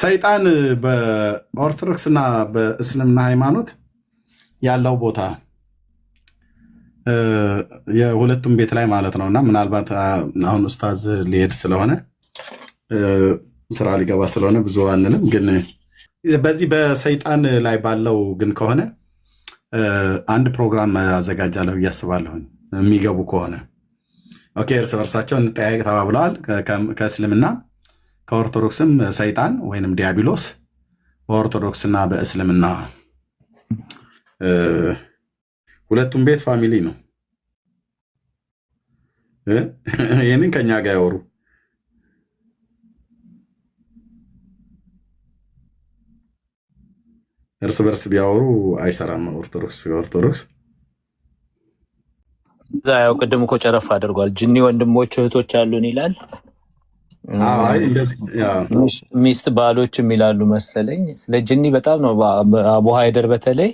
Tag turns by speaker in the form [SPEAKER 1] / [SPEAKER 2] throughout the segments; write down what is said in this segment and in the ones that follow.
[SPEAKER 1] ሰይጣን በኦርቶዶክስና በእስልምና ሃይማኖት ያለው ቦታ የሁለቱም ቤት ላይ ማለት ነውና ምናልባት አሁን ኡስታዝ ሊሄድ ስለሆነ ስራ ሊገባ ስለሆነ ብዙ አንልም፣ ግን በዚህ በሰይጣን ላይ ባለው ግን ከሆነ አንድ ፕሮግራም አዘጋጃለሁ እያስባለሁ የሚገቡ ከሆነ ኦኬ። እርስ በርሳቸው እንጠያየቅ ተባብለዋል። ከእስልምና ከኦርቶዶክስም ሰይጣን ወይንም ዲያብሎስ በኦርቶዶክስና በእስልምና ሁለቱም ቤት ፋሚሊ ነው። ይህንን ከኛ ጋር ያወሩ እርስ በርስ ቢያወሩ አይሰራም። ኦርቶዶክስ
[SPEAKER 2] ያው ቅድም እኮ ጨረፍ አድርጓል። ጅኒ ወንድሞች እህቶች አሉን ይላል። ሚስት ባሎችም ይላሉ መሰለኝ። ስለ ጅኒ በጣም ነው አቡ ሃይደር በተለይ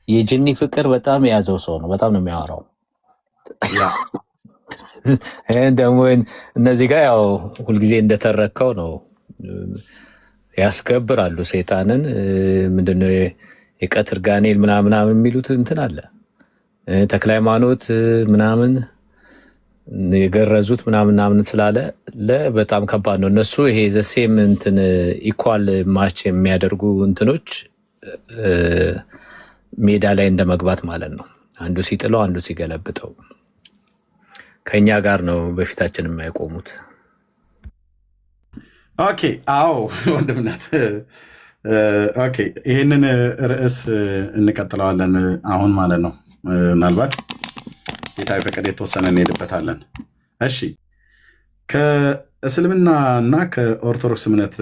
[SPEAKER 2] የጅኒ ፍቅር በጣም የያዘው ሰው ነው። በጣም ነው የሚያወራው። ደግሞ እነዚህ ጋር ያው ሁልጊዜ እንደተረከው ነው ያስከብራሉ ሰይጣንን። ምንድነው የቀትር ጋኔል ምናምን የሚሉት እንትን አለ ተክለ ሃይማኖት ምናምን የገረዙት ምናምን ስላለ በጣም ከባድ ነው። እነሱ ይሄ ዘሴም እንትን ኢኳል ማች የሚያደርጉ እንትኖች ሜዳ ላይ እንደመግባት ማለት ነው። አንዱ ሲጥለው አንዱ ሲገለብጠው ከኛ ጋር ነው በፊታችን የማይቆሙት።
[SPEAKER 1] ኦኬ አዎ ወንድምነት ኦኬ፣ ይህንን ርዕስ እንቀጥለዋለን አሁን ማለት ነው። ምናልባት ጌታ ፈቀደ የተወሰነ እንሄድበታለን። እሺ፣ ከእስልምና እና ከኦርቶዶክስ እምነት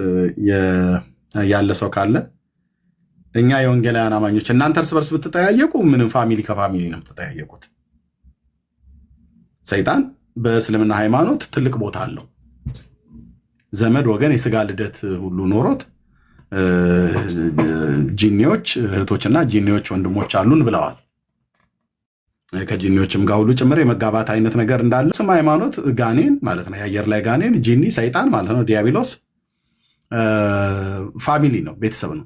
[SPEAKER 1] ያለ ሰው ካለ እኛ የወንጌላውያን አማኞች እናንተ እርስ በርስ ብትጠያየቁ ምንም ፋሚሊ ከፋሚሊ ነው የምትጠያየቁት። ሰይጣን በእስልምና ሃይማኖት ትልቅ ቦታ አለው። ዘመድ ወገን የስጋ ልደት ሁሉ ኖሮት ጂኒዎች እህቶችና ጂኒዎች ወንድሞች አሉን ብለዋል። ከጂኒዎችም ጋር ሁሉ ጭምር የመጋባት አይነት ነገር እንዳለ ስም ሃይማኖት ጋኔን ማለት ነው። የአየር ላይ ጋኔን ጂኒ ሰይጣን ማለት ነው። ዲያብሎስ ፋሚሊ ነው፣ ቤተሰብ ነው።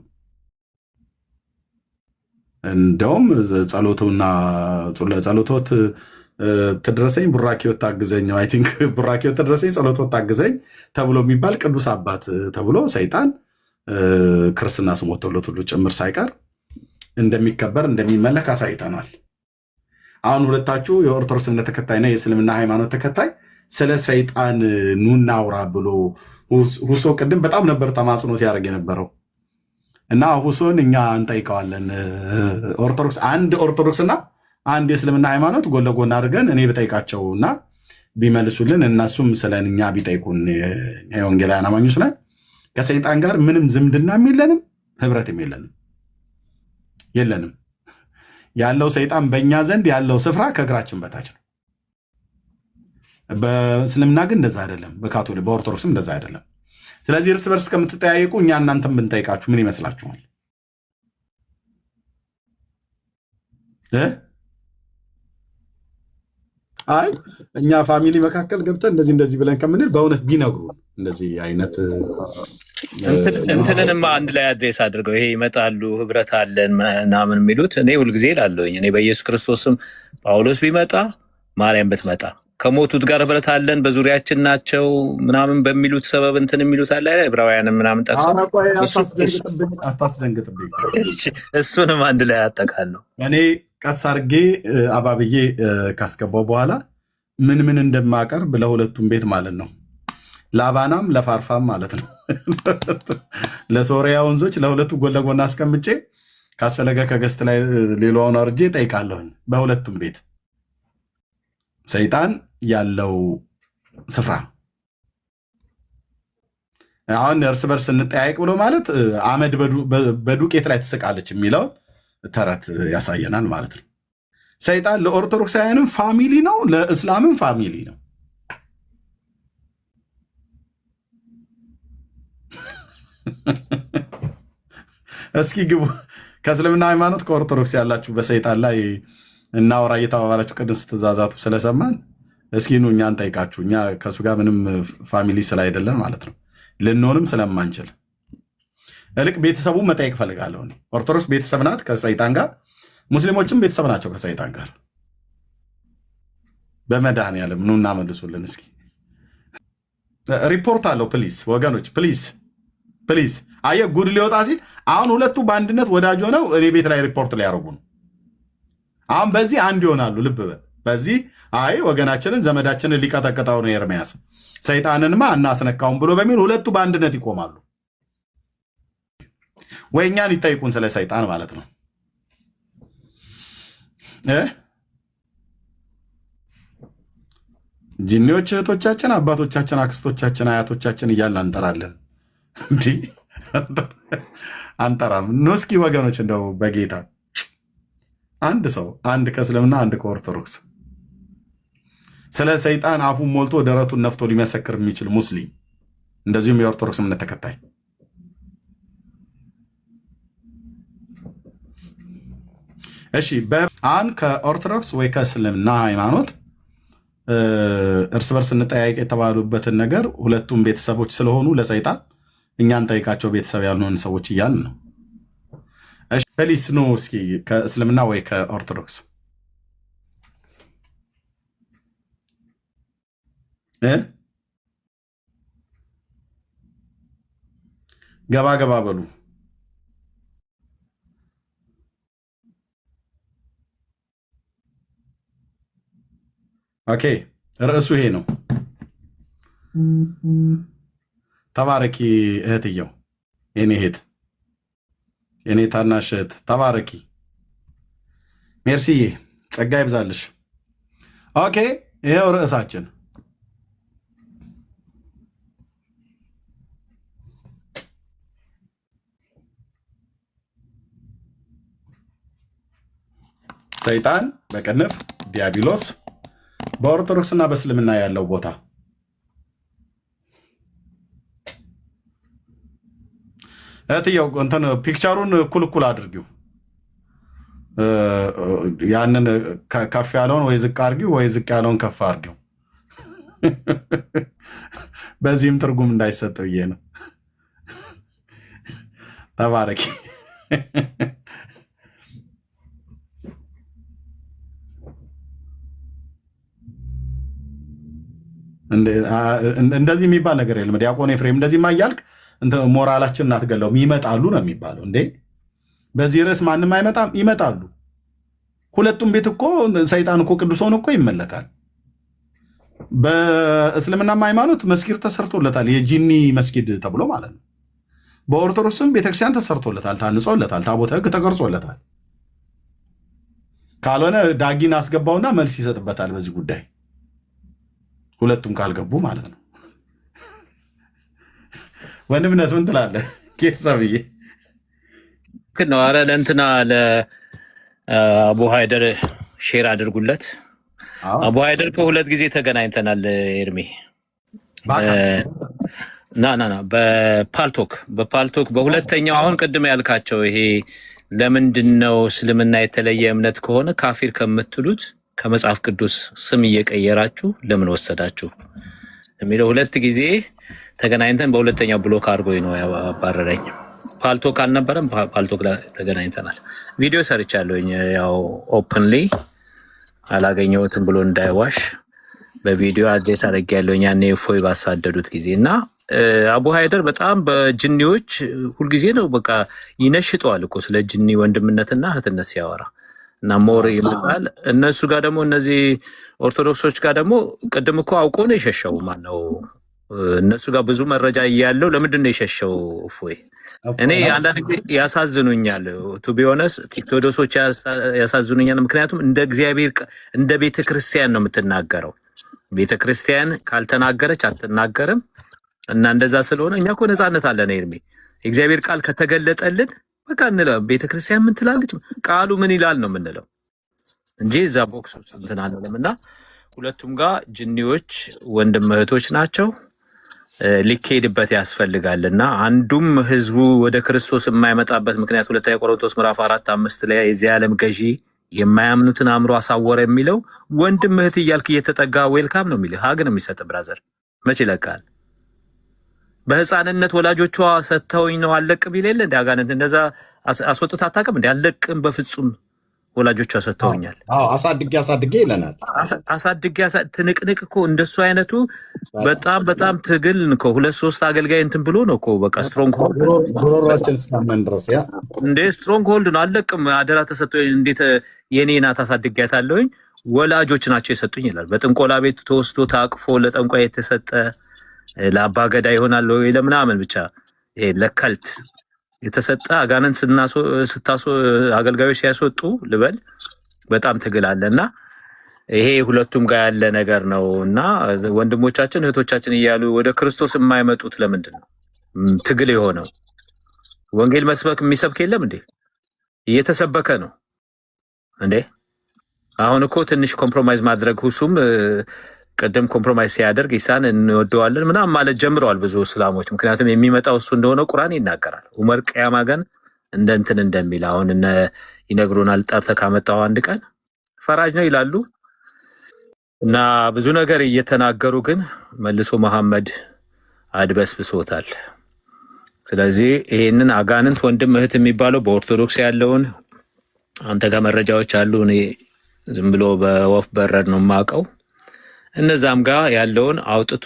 [SPEAKER 1] እንደውም ጸሎቶት ትድረሰኝ ቡራኪዎት ታግዘኝ፣ አይ ቲንክ ቡራኪዎት ትድረሰኝ ጸሎቶት ታግዘኝ ተብሎ የሚባል ቅዱስ አባት ተብሎ ሰይጣን ክርስትና ስም ወጥቶለት ሁሉ ጭምር ሳይቀር እንደሚከበር እንደሚመለክ አሳይተናል። አሁን ሁለታችሁ የኦርቶዶክስ እምነት ተከታይና የእስልምና ሃይማኖት ተከታይ ስለ ሰይጣን ኑና አውራ ብሎ ሁሶ ቅድም በጣም ነበር ተማጽኖ ሲያደርግ የነበረው እና ሁሶን እኛ እንጠይቀዋለን። አንድ ኦርቶዶክስና አንድ የእስልምና ሃይማኖት ጎን ለጎን አድርገን እኔ ብጠይቃቸው እና ቢመልሱልን እነሱም ስለ እኛ ቢጠይቁን የወንጌላውያን አማኞች ነን። ከሰይጣን ጋር ምንም ዝምድናም የለንም፣ ህብረትም የለንም። ያለው ሰይጣን በእኛ ዘንድ ያለው ስፍራ ከእግራችን በታች ነው። በእስልምና ግን እንደዛ አይደለም፣ በካቶሊክ በኦርቶዶክስም እንደዛ አይደለም። ስለዚህ እርስ በርስ ከምትጠያየቁ እኛ እናንተም ብንጠይቃችሁ ምን ይመስላችኋል? አይ እኛ ፋሚሊ መካከል ገብተን እንደዚህ ብለን ከምንል በእውነት ቢነግሩ እንደዚህ አይነት
[SPEAKER 2] እንትንንማ አንድ ላይ አድሬስ አድርገው ይሄ ይመጣሉ ህብረት አለን ምናምን የሚሉት እኔ ሁልጊዜ እላለሁኝ። እኔ በኢየሱስ ክርስቶስም ጳውሎስ ቢመጣ ማርያም ብትመጣ ከሞቱት ጋር ህብረት አለን በዙሪያችን ናቸው ምናምን በሚሉት ሰበብ እንትን የሚሉት አለ ዕብራውያንም ምናምን ጠቅሰው
[SPEAKER 1] አታስደንግጥብኝ።
[SPEAKER 2] እሱንም አንድ ላይ አጠቃለሁ።
[SPEAKER 1] እኔ ቀስ አድርጌ አባብዬ ካስገባው በኋላ ምን እንደማቀርብ ለሁለቱም ቤት ማለት ነው፣ ለአባናም ለፋርፋም ማለት ነው፣ ለሶሪያ ወንዞች ለሁለቱ ጎን ለጎን አስቀምጬ ካስፈለገ ከገስት ላይ ሌላውን አርጄ ጠይቃለሁኝ። በሁለቱም ቤት ሰይጣን ያለው ስፍራ አሁን እርስ በርስ እንጠያየቅ ብሎ ማለት አመድ በዱቄት ላይ ትስቃለች የሚለው ተረት ያሳየናል ማለት ነው። ሰይጣን ለኦርቶዶክሳውያንም ፋሚሊ ነው፣ ለእስላምም ፋሚሊ ነው። እስኪ ግቡ። ከእስልምና ሃይማኖት ከኦርቶዶክስ ያላችሁ በሰይጣን ላይ እናወራ እየተባባላችሁ ቅድም ስትዛዛቱ ስለሰማን እስኪ ኑ እኛ እንጠይቃችሁ። እኛ ከእሱ ጋር ምንም ፋሚሊ ስላይደለን ማለት ነው፣ ልንሆንም ስለማንችል እልቅ ቤተሰቡ መጠየቅ ፈልጋለሁ። ኦርቶዶክስ ቤተሰብ ናት ከሰይጣን ጋር፣ ሙስሊሞችም ቤተሰብ ናቸው ከሰይጣን ጋር። በመድኃኒዓለም ኑና መልሱልን እስኪ። ሪፖርት አለው ፕሊዝ ወገኖች፣ ፕሊዝ። አየህ ጉድ ሊወጣ ሲል አሁን ሁለቱ በአንድነት ወዳጅ ሆነው እኔ ቤት ላይ ሪፖርት ሊያደርጉ ነው። አሁን በዚህ አንድ ይሆናሉ። ልብ በል በዚህ አይ ወገናችንን ዘመዳችንን ሊቀጠቅጠው ነው ኤርምያስ፣ ሰይጣንንማ እናስነካውን ብሎ በሚል ሁለቱ በአንድነት ይቆማሉ። ወይ እኛን ይጠይቁን ስለ ሰይጣን ማለት ነው። ጂኒዎች እህቶቻችን፣ አባቶቻችን፣ አክስቶቻችን፣ አያቶቻችን እያልን አንጠራለን። እንዲህ አንጠራም። ኑ እስኪ ወገኖች እንደው በጌታ አንድ ሰው አንድ ከእስልምና አንድ ከኦርቶዶክስ ስለ ሰይጣን አፉን ሞልቶ ደረቱን ነፍቶ ሊመሰክር የሚችል ሙስሊም እንደዚሁም የኦርቶዶክስ እምነት ተከታይ እሺ በአን ከኦርቶዶክስ ወይ ከእስልምና ሃይማኖት እርስ በርስ እንጠያየቅ የተባሉበትን ነገር ሁለቱም ቤተሰቦች ስለሆኑ ለሰይጣን እኛን ጠይቃቸው ቤተሰብ ያልሆን ሰዎች እያልን ነው። እሺ ፕሊስ ነው እስኪ ከእስልምና ወይ ከኦርቶዶክስ ገባ ገባ በሉ። ኦኬ ርዕሱ ይሄ ነው። ተባረኪ እህትየው፣ የኔ እህት፣ የኔ ታናሽ እህት ተባረኪ። ሜርሲዬ ጸጋ ይብዛልሽ። ኦኬ ይሄው ርዕሳችን ሰይጣን በቅንፍ ዲያብሎስ በኦርቶዶክስና በእስልምና ያለው ቦታ። እህትየው እንትን ፒክቸሩን እኩል አድርጊው። ያንን ከፍ ያለውን ወይ ዝቅ አድርጊው፣ ወይ ዝቅ ያለውን ከፍ አድርጊው። በዚህም ትርጉም እንዳይሰጠው ብዬ ነው። ተባረኪ። እንደዚህ የሚባል ነገር የለም። ዲያቆን ኤፍሬም እንደዚህማ እያልክ ሞራላችንን አትገለውም። ይመጣሉ ነው የሚባለው። እንዴ በዚህ ርዕስ ማንም አይመጣም? ይመጣሉ። ሁለቱም ቤት እኮ ሰይጣን እኮ ቅዱስ ሆኖ እኮ ይመለካል። በእስልምናም ሃይማኖት መስጊድ ተሰርቶለታል፣ የጂኒ መስጊድ ተብሎ ማለት ነው። በኦርቶዶክስም ቤተክርስቲያን ተሰርቶለታል፣ ታንጾለታል፣ ታቦተ ሕግ ተቀርጾለታል። ካልሆነ ዳጊን አስገባውና መልስ ይሰጥበታል በዚህ ጉዳይ። ሁለቱም ካልገቡ ማለት ነው። ወንድምነት ምን ትላለህ? ኬርሳብዬ
[SPEAKER 2] ነው። አረ ለእንትና ለአቡ ሃይደር ሼር አድርጉለት። አቡ ሃይደር ከሁለት ጊዜ ተገናኝተናል። ኤርሚ ና በፓልቶክ በሁለተኛው አሁን ቅድም ያልካቸው ይሄ ለምንድን ነው እስልምና የተለየ እምነት ከሆነ ካፊር ከምትሉት ከመጽሐፍ ቅዱስ ስም እየቀየራችሁ ለምን ወሰዳችሁ የሚለው ሁለት ጊዜ ተገናኝተን በሁለተኛው ብሎክ አድርጎኝ ነው ያባረረኝ። ፓልቶክ አልነበረም፣ ፓልቶክ ላይ ተገናኝተናል። ቪዲዮ ሰርቻለሁኝ። ያው ኦፕንሊ አላገኘሁትም ብሎ እንዳይዋሽ በቪዲዮ አድሬስ አድርጌያለሁኝ ያኔ እፎይ ባሳደዱት ጊዜ እና አቡ ሃይደር በጣም በጅኒዎች ሁልጊዜ ነው በቃ ይነሽጠዋል እኮ ስለ ጅኒ ወንድምነትና እህትነት ሲያወራ እና ሞር ይመጣል። እነሱ ጋር ደግሞ እነዚህ ኦርቶዶክሶች ጋር ደግሞ ቅድም እኮ አውቆ ነው የሸሸው። ማነው እነሱ ጋር ብዙ መረጃ እያለው ለምንድን ነው የሸሸው? እፎይ እኔ አንዳንድ ጊዜ ያሳዝኑኛል። ቱ ቢ ኦነስት ኦርቶዶክሶች ያሳዝኑኛል። ምክንያቱም እንደ እግዚአብሔር እንደ ቤተ ክርስቲያን ነው የምትናገረው። ቤተ ክርስቲያን ካልተናገረች አትናገርም። እና እንደዛ ስለሆነ እኛ እኮ ነፃነት አለን። ኤርሚ የእግዚአብሔር ቃል ከተገለጠልን በቃ እንለው። ቤተክርስቲያን ምን ትላለች፣ ቃሉ ምን ይላል ነው የምንለው እንጂ እዛ ቦክስ እንትን አንልም። እና ሁለቱም ጋር ጅኒዎች ወንድም እህቶች ናቸው። ሊካሄድበት ያስፈልጋል። እና አንዱም ህዝቡ ወደ ክርስቶስ የማይመጣበት ምክንያት ሁለተኛ ቆሮንቶስ ምዕራፍ 4:5 ላይ የዚህ ዓለም ገዢ የማያምኑትን አእምሮ አሳወረ የሚለው ወንድም እህት እያልክ እየተጠጋ ዌልካም ነው የሚልህ ሀግ ነው የሚሰጥ። ብራዘር መች ይለቃል? በህፃንነት ወላጆቿ ሰጥተውኝ ነው አለቅም ይል የለ እንደ አጋንንት እንደዛ አስወጥታ አታውቅም እንዴ? አለቅም በፍጹም ወላጆቿ ሰጥተውኛል።
[SPEAKER 1] አሳድጌ ይለናል።
[SPEAKER 2] አሳድጌ ትንቅንቅ እኮ እንደሱ አይነቱ በጣም ትግል እኮ 2-3 አገልጋይ እንትን ብሎ ነው እኮ በቃ ስትሮንግ ሆልድ
[SPEAKER 1] ጉሮሯችን እስካመን ድረስ ያ
[SPEAKER 2] እንዴ ስትሮንግ ሆልድ ነው። አለቅም አደራ ተሰጥቶኝ እንዴት የኔ ናት አሳድጌያታለሁኝ ወላጆች ናቸው የሰጡኝ ይላል። በጥንቆላ ቤት ተወስዶ ታቅፎ ለጠንቋይ የተሰጠ ለአባ ገዳ ይሆናል ወይ ለምናምን ብቻ ለከልት የተሰጠ አጋነን አገልጋዮች ሲያስወጡ ልበል በጣም ትግል አለና ይሄ ሁለቱም ጋር ያለ ነገር ነው። እና ወንድሞቻችን እህቶቻችን እያሉ ወደ ክርስቶስ የማይመጡት ለምንድን ነው? ትግል የሆነው ወንጌል መስበክ የሚሰብክ የለም እንዴ? እየተሰበከ ነው እንዴ? አሁን እኮ ትንሽ ኮምፕሮማይዝ ማድረግ ሁሱም ቀደም ኮምፕሮማይዝ ሲያደርግ ኢሳን እንወደዋለን ምናምን ማለት ጀምረዋል ብዙ እስላሞች። ምክንያቱም የሚመጣው እሱ እንደሆነ ቁርአን ይናገራል። ዑመር ቅያማ ቀን እንደ እንትን እንደሚል አሁን ይነግሩናል። ጠርተህ ካመጣው አንድ ቀን ፈራጅ ነው ይላሉ እና ብዙ ነገር እየተናገሩ ግን መልሶ መሐመድ አድበስብሶታል። ስለዚህ ይሄንን አጋንንት ወንድም እህት የሚባለው በኦርቶዶክስ ያለውን አንተ ጋር መረጃዎች አሉ። እኔ ዝም ብሎ በወፍ በረድ ነው የማውቀው። እነዛም ጋር ያለውን አውጥቶ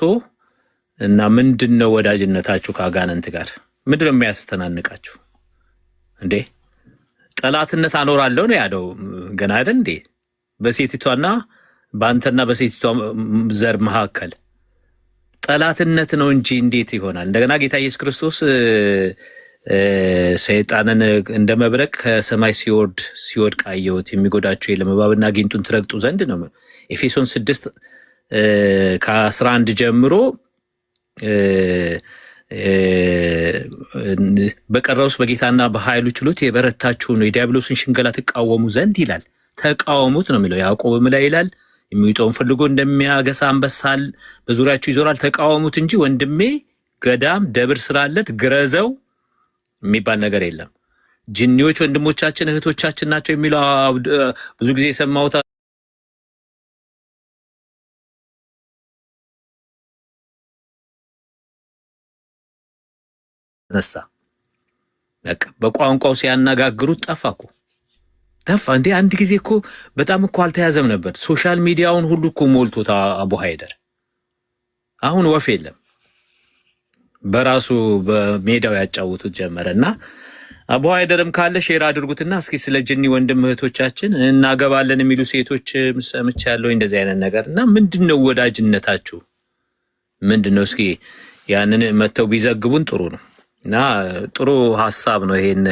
[SPEAKER 2] እና ምንድነው ወዳጅነታችሁ ከአጋንንት ጋር ምንድነው የሚያስተናንቃችሁ እንዴ? ጠላትነት አኖራለሁ ነው ያለው ገና አይደል እንዴ? በሴቲቷና በአንተና በሴቲቷ ዘር መካከል ጠላትነት ነው እንጂ እንዴት ይሆናል? እንደገና ጌታ ኢየሱስ ክርስቶስ ሰይጣንን እንደ መብረቅ ከሰማይ ሲወድቅ አየሁት፣ የሚጎዳቸው የለም፣ እባብና ጊንጡን ትረግጡ ዘንድ ነው። ኤፌሶን 6:11 ጀምሮ በቀረውስ በጌታና በኃይሉ ችሎት የበረታችሁ ነው፣ የዲያብሎስን ሽንገላ ትቃወሙ ዘንድ ይላል። ተቃወሙት ነው የሚለው። ያዕቆብም ላይ ይላል የሚውጠውን ፈልጎ እንደሚያገሳ አንበሳል በዙሪያችሁ ይዞራል፣ ተቃወሙት እንጂ ወንድሜ ገዳም ደብር ስላለት ግረዘው የሚባል ነገር የለም። ጅኒዎች ወንድሞቻችን እህቶቻችን ናቸው የሚለው ብዙ ጊዜ የሰማሁት ነሳ። በቃ በቋንቋው ሲያነጋግሩት ጠፋኩ ጠፋ። እንዴ አንድ ጊዜ እኮ በጣም እኮ አልተያዘም ነበር። ሶሻል ሚዲያውን ሁሉ እኮ ሞልቶታ አቡ ሃይደር። አሁን ወፍ የለም። በራሱ በሜዳው ያጫውቱት ጀመረና አቡ ሃይደርም ካለ ሼር አድርጉትና እስኪ ስለ ጅኒ ወንድም እህቶቻችን እናገባለን የሚሉ ሴቶች ሰምቻለሁ እንደዚህ አይነት ነገር እና ምንድነው ወዳጅነታችሁ ምንድነው? እስኪ ያንን መተው ቢዘግቡን ጥሩ ነው። እና ጥሩ ሐሳብ ነው ይሄን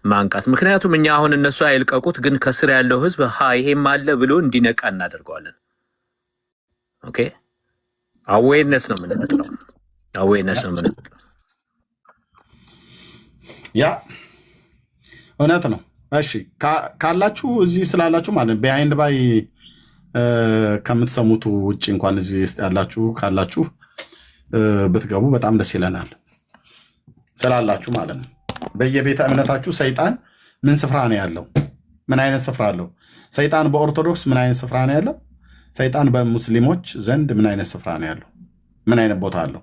[SPEAKER 2] ማንቃት። ምክንያቱም እኛ አሁን እነሱ አይልቀቁት፣ ግን ከስር ያለው ህዝብ ይሄም አለ ብሎ እንዲነቃ እናደርገዋለን። ኦኬ አዌርነስ ነው የምንፈጥረው። አዌርነስ ነው የምንፈጥረው።
[SPEAKER 1] ያ እውነት ነው። እሺ ካላችሁ እዚህ ስላላችሁ ማለት ቢሃይንድ ባይ ከምትሰሙት ውጭ እንኳን እዚህ ውስጥ ያላችሁ ካላችሁ ብትገቡ በጣም ደስ ይለናል። ስላላችሁ ማለት ነው። በየቤተ እምነታችሁ ሰይጣን ምን ስፍራ ነው ያለው? ምን አይነት ስፍራ አለው? ሰይጣን በኦርቶዶክስ ምን አይነት ስፍራ ነው ያለው? ሰይጣን በሙስሊሞች ዘንድ ምን አይነት ስፍራ ነው ያለው? ምን አይነት ቦታ አለው?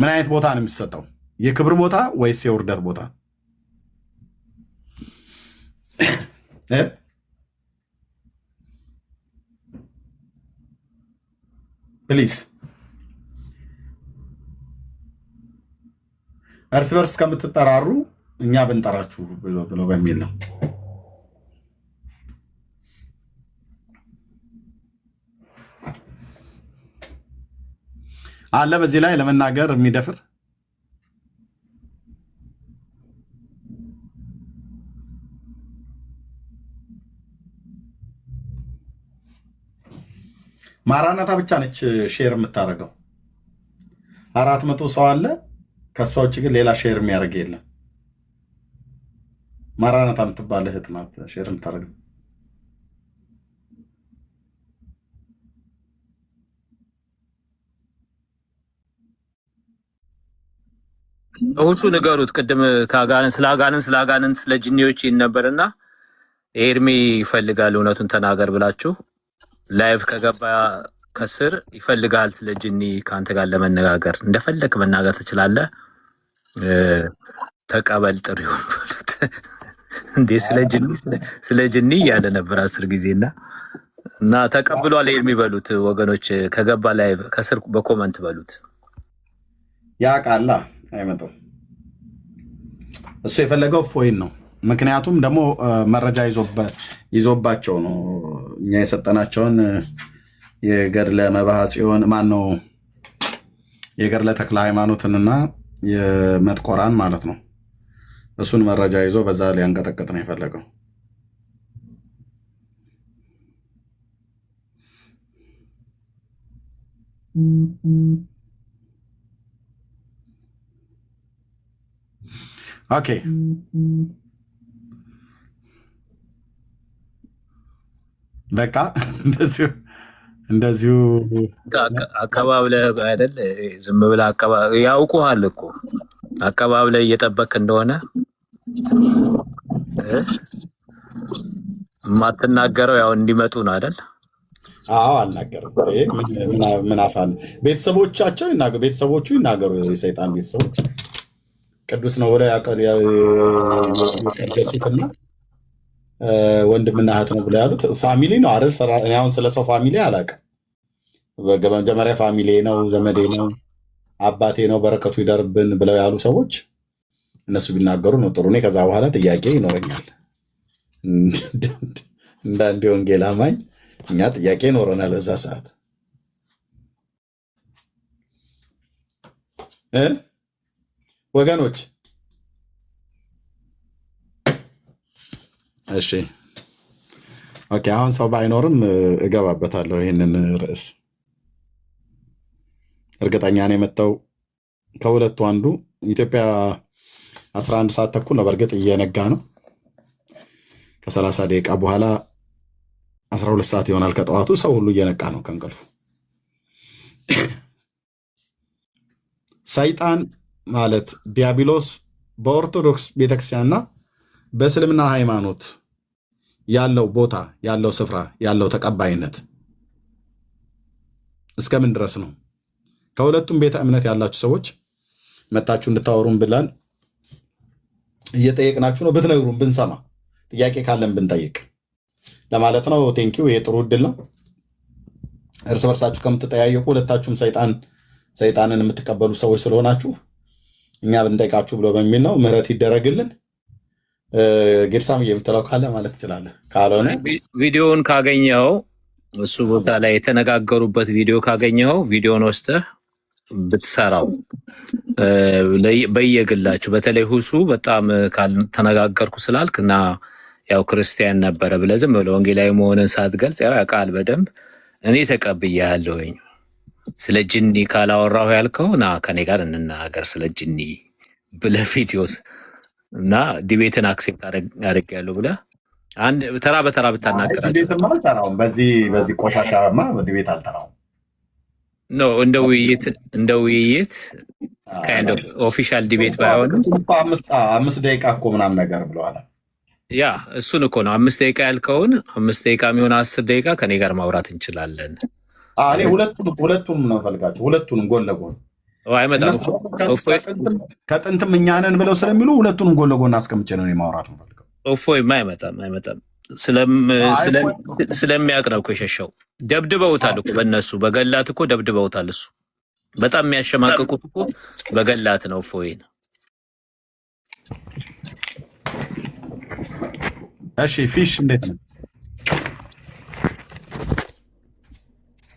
[SPEAKER 1] ምን አይነት ቦታ ነው የሚሰጠው? የክብር ቦታ ወይስ የውርደት ቦታ? ፕሊዝ እርስ በርስ ከምትጠራሩ እኛ ብንጠራችሁ ብሎ በሚል ነው። አለ በዚህ ላይ ለመናገር የሚደፍር ማራናታ ብቻ ነች ሼር የምታደርገው። 400 ሰው አለ። ከሷ ውጭ ግን ሌላ ሼር የሚያደርግ የለም። ማራናታ የምትባል እህት ናት ሼር የምታደርገው።
[SPEAKER 2] እሱ ንገሩት። ቅድም ስለ አጋንንት ስለ ጅኒዎች ይነበርና ኤርሚ ይፈልጋል እውነቱን ተናገር ብላችሁ ላይቭ ከገባ ከስር ይፈልጋል ስለ ጅኒ ከአንተ ጋር ለመነጋገር እንደፈለክ መናገር ትችላለህ። ተቀበል ጥሪውን በሉት። እንዴ ስለ ጅኒ እያለ ነበር 10 ጊዜና እና ተቀብሏል የሚበሉት ወገኖች ከገባ ላይ ከስር በኮመንት በሉት።
[SPEAKER 1] ያ ቃላ አይመጣም። እሱ የፈለገው ፎይን ነው። ምክንያቱም ደግሞ መረጃ ይዞባቸው ነው። እኛ የሰጠናቸውን የገድለ መባህ ጽዮን ማን ነው የገድለ ተክለ ሃይማኖትንና የመትቆራን ማለት ነው። እሱን መረጃ ይዞ በዛ ሊያንቀጠቅጥ ነው የፈለገው። ኦኬ በቃ እንደዚሁ
[SPEAKER 2] አካባቢ አይደል? ዝም ብለህ አካባቢ ያውቁሃል እኮ አካባቢ ላይ እየጠበክ እንደሆነ የማትናገረው ያው እንዲመጡ ነው አይደል?
[SPEAKER 1] አዎ አልናገርም። ምን አፋል ቤተሰቦቻቸው ይናገሩ፣ ቤተሰቦቹ ይናገሩ። የሰይጣን ቤተሰቦች ቅዱስ ነው ብለው የቀደሱትና ወንድምና እህት ነው ብለው ያሉት ፋሚሊ ነው አይደል? እኔ አሁን ስለ ሰው ፋሚሊ አላውቅም። በመጀመሪያ ፋሚሊ ነው፣ ዘመዴ ነው፣ አባቴ ነው፣ በረከቱ ይደርብን ብለው ያሉ ሰዎች እነሱ ቢናገሩ ነው ጥሩ። እኔ ከዛ በኋላ ጥያቄ ይኖረኛል። እንደ አንድ ወንጌል አማኝ እኛ ጥያቄ ይኖረናል እዛ ሰዓት ወገኖች። እሺ ኦኬ። አሁን ሰው ባይኖርም እገባበታለሁ ይህንን ርዕስ። እርግጠኛ ነው የመጣው ከሁለቱ አንዱ ኢትዮጵያ 11 ሰዓት ተኩል ነው። በእርግጥ እየነጋ ነው። ከ30 ደቂቃ በኋላ 12 ሰዓት ይሆናል ከጠዋቱ። ሰው ሁሉ እየነቃ ነው ከእንቅልፉ። ሰይጣን ማለት ዲያብሎስ በኦርቶዶክስ ቤተክርስቲያንና በእስልምና ሃይማኖት ያለው ቦታ፣ ያለው ስፍራ፣ ያለው ተቀባይነት እስከምን ድረስ ነው? ከሁለቱም ቤተ እምነት ያላችሁ ሰዎች መታችሁ እንድታወሩን ብለን እየጠየቅናችሁ ነው። ብትነግሩን ብንሰማ፣ ጥያቄ ካለን ብንጠይቅ ለማለት ነው። ቴንኪው። ይሄ ጥሩ እድል ነው። እርስ በርሳችሁ ከምትጠያየቁ ሁለታችሁም ሰይጣንን የምትቀበሉ ሰዎች ስለሆናችሁ እኛ ብንጠይቃችሁ ብሎ በሚል ነው። ምህረት ይደረግልን። ጌርሳም የምትለው ካለ ማለት ትችላለህ። ካልሆነ
[SPEAKER 2] ቪዲዮውን ካገኘኸው እሱ ቦታ ላይ የተነጋገሩበት ቪዲዮ ካገኘኸው ቪዲዮን ወስደህ ብትሰራው በየግላችሁ። በተለይ ሁሱ በጣም ተነጋገርኩ ስላልክ እና ያው ክርስቲያን ነበረ ብለህ ዝም ብለህ ወንጌላዊ መሆንን ሳትገልጽ ያው ቃል በደንብ እኔ ተቀብያለሁኝ ስለ ጅኒ ካላወራሁ ያልከው ና ከኔ ጋር እንናገር ስለ ጅኒ ብለህ ቪዲዮስ እና ዲቤትን አክሴፕት አድርጌያለሁ ብለህ አንድ ተራ በተራ ብታናገራቸው።
[SPEAKER 1] በዚህ ቆሻሻማ ዲቤት አልጠራውም።
[SPEAKER 2] ኖ እንደ ውይይት ካይንድ ኦፍ ኦፊሻል ዲቤት ባይሆንም
[SPEAKER 1] 5 ደቂቃ እኮ ምናምን ነገር ብለዋል።
[SPEAKER 2] ያ እሱን እኮ ነው 5 ደቂቃ ያልከውን 5 ደቂቃ የሚሆን 10 ደቂቃ ከኔ ጋር ማውራት እንችላለን።
[SPEAKER 1] እኔ ሁለቱንም ነው ፈልጋችሁ፣ ሁለቱንም ጎን ለጎን
[SPEAKER 2] አይመጣም።
[SPEAKER 1] ከጥንትም እኛ ነን ብለው ስለሚሉ ሁለቱንም ጎን ለጎን አስቀምጬ ነው ማውራት ፈልገው።
[SPEAKER 2] እፎይማ አይመጣም። ስለሚያውቅ ነው እኮ የሸሸው። ደብድበውታል እኮ በእነሱ በገላት እኮ ደብድበውታል። እሱ በጣም የሚያሸማቅቁት እኮ በገላት ነው። እፎይን
[SPEAKER 1] እሺ። ፊሽ እንዴት ነው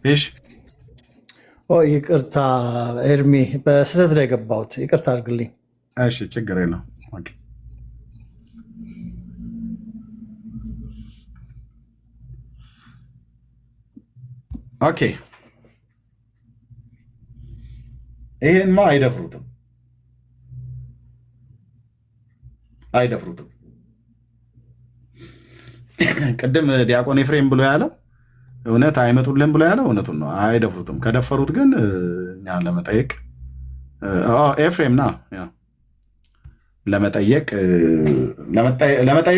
[SPEAKER 1] ፊሽ?
[SPEAKER 3] ይቅርታ ኤርሚ፣ በስህተት ላይ የገባሁት ይቅርታ አድርግልኝ።
[SPEAKER 1] እሺ ችግር የለውም። ኦኬ ይሄንማ አይደፍሩትም። ቅድም ዲያቆን ኤፍሬም ብሎ ያለው እውነት አይመጡልን ብሎ ያለው እውነቱን ነው። አይደፍሩትም። ከደፈሩት ግን እኛ ለመጠየቅ ኤፍሬም ና ለመጠየቅ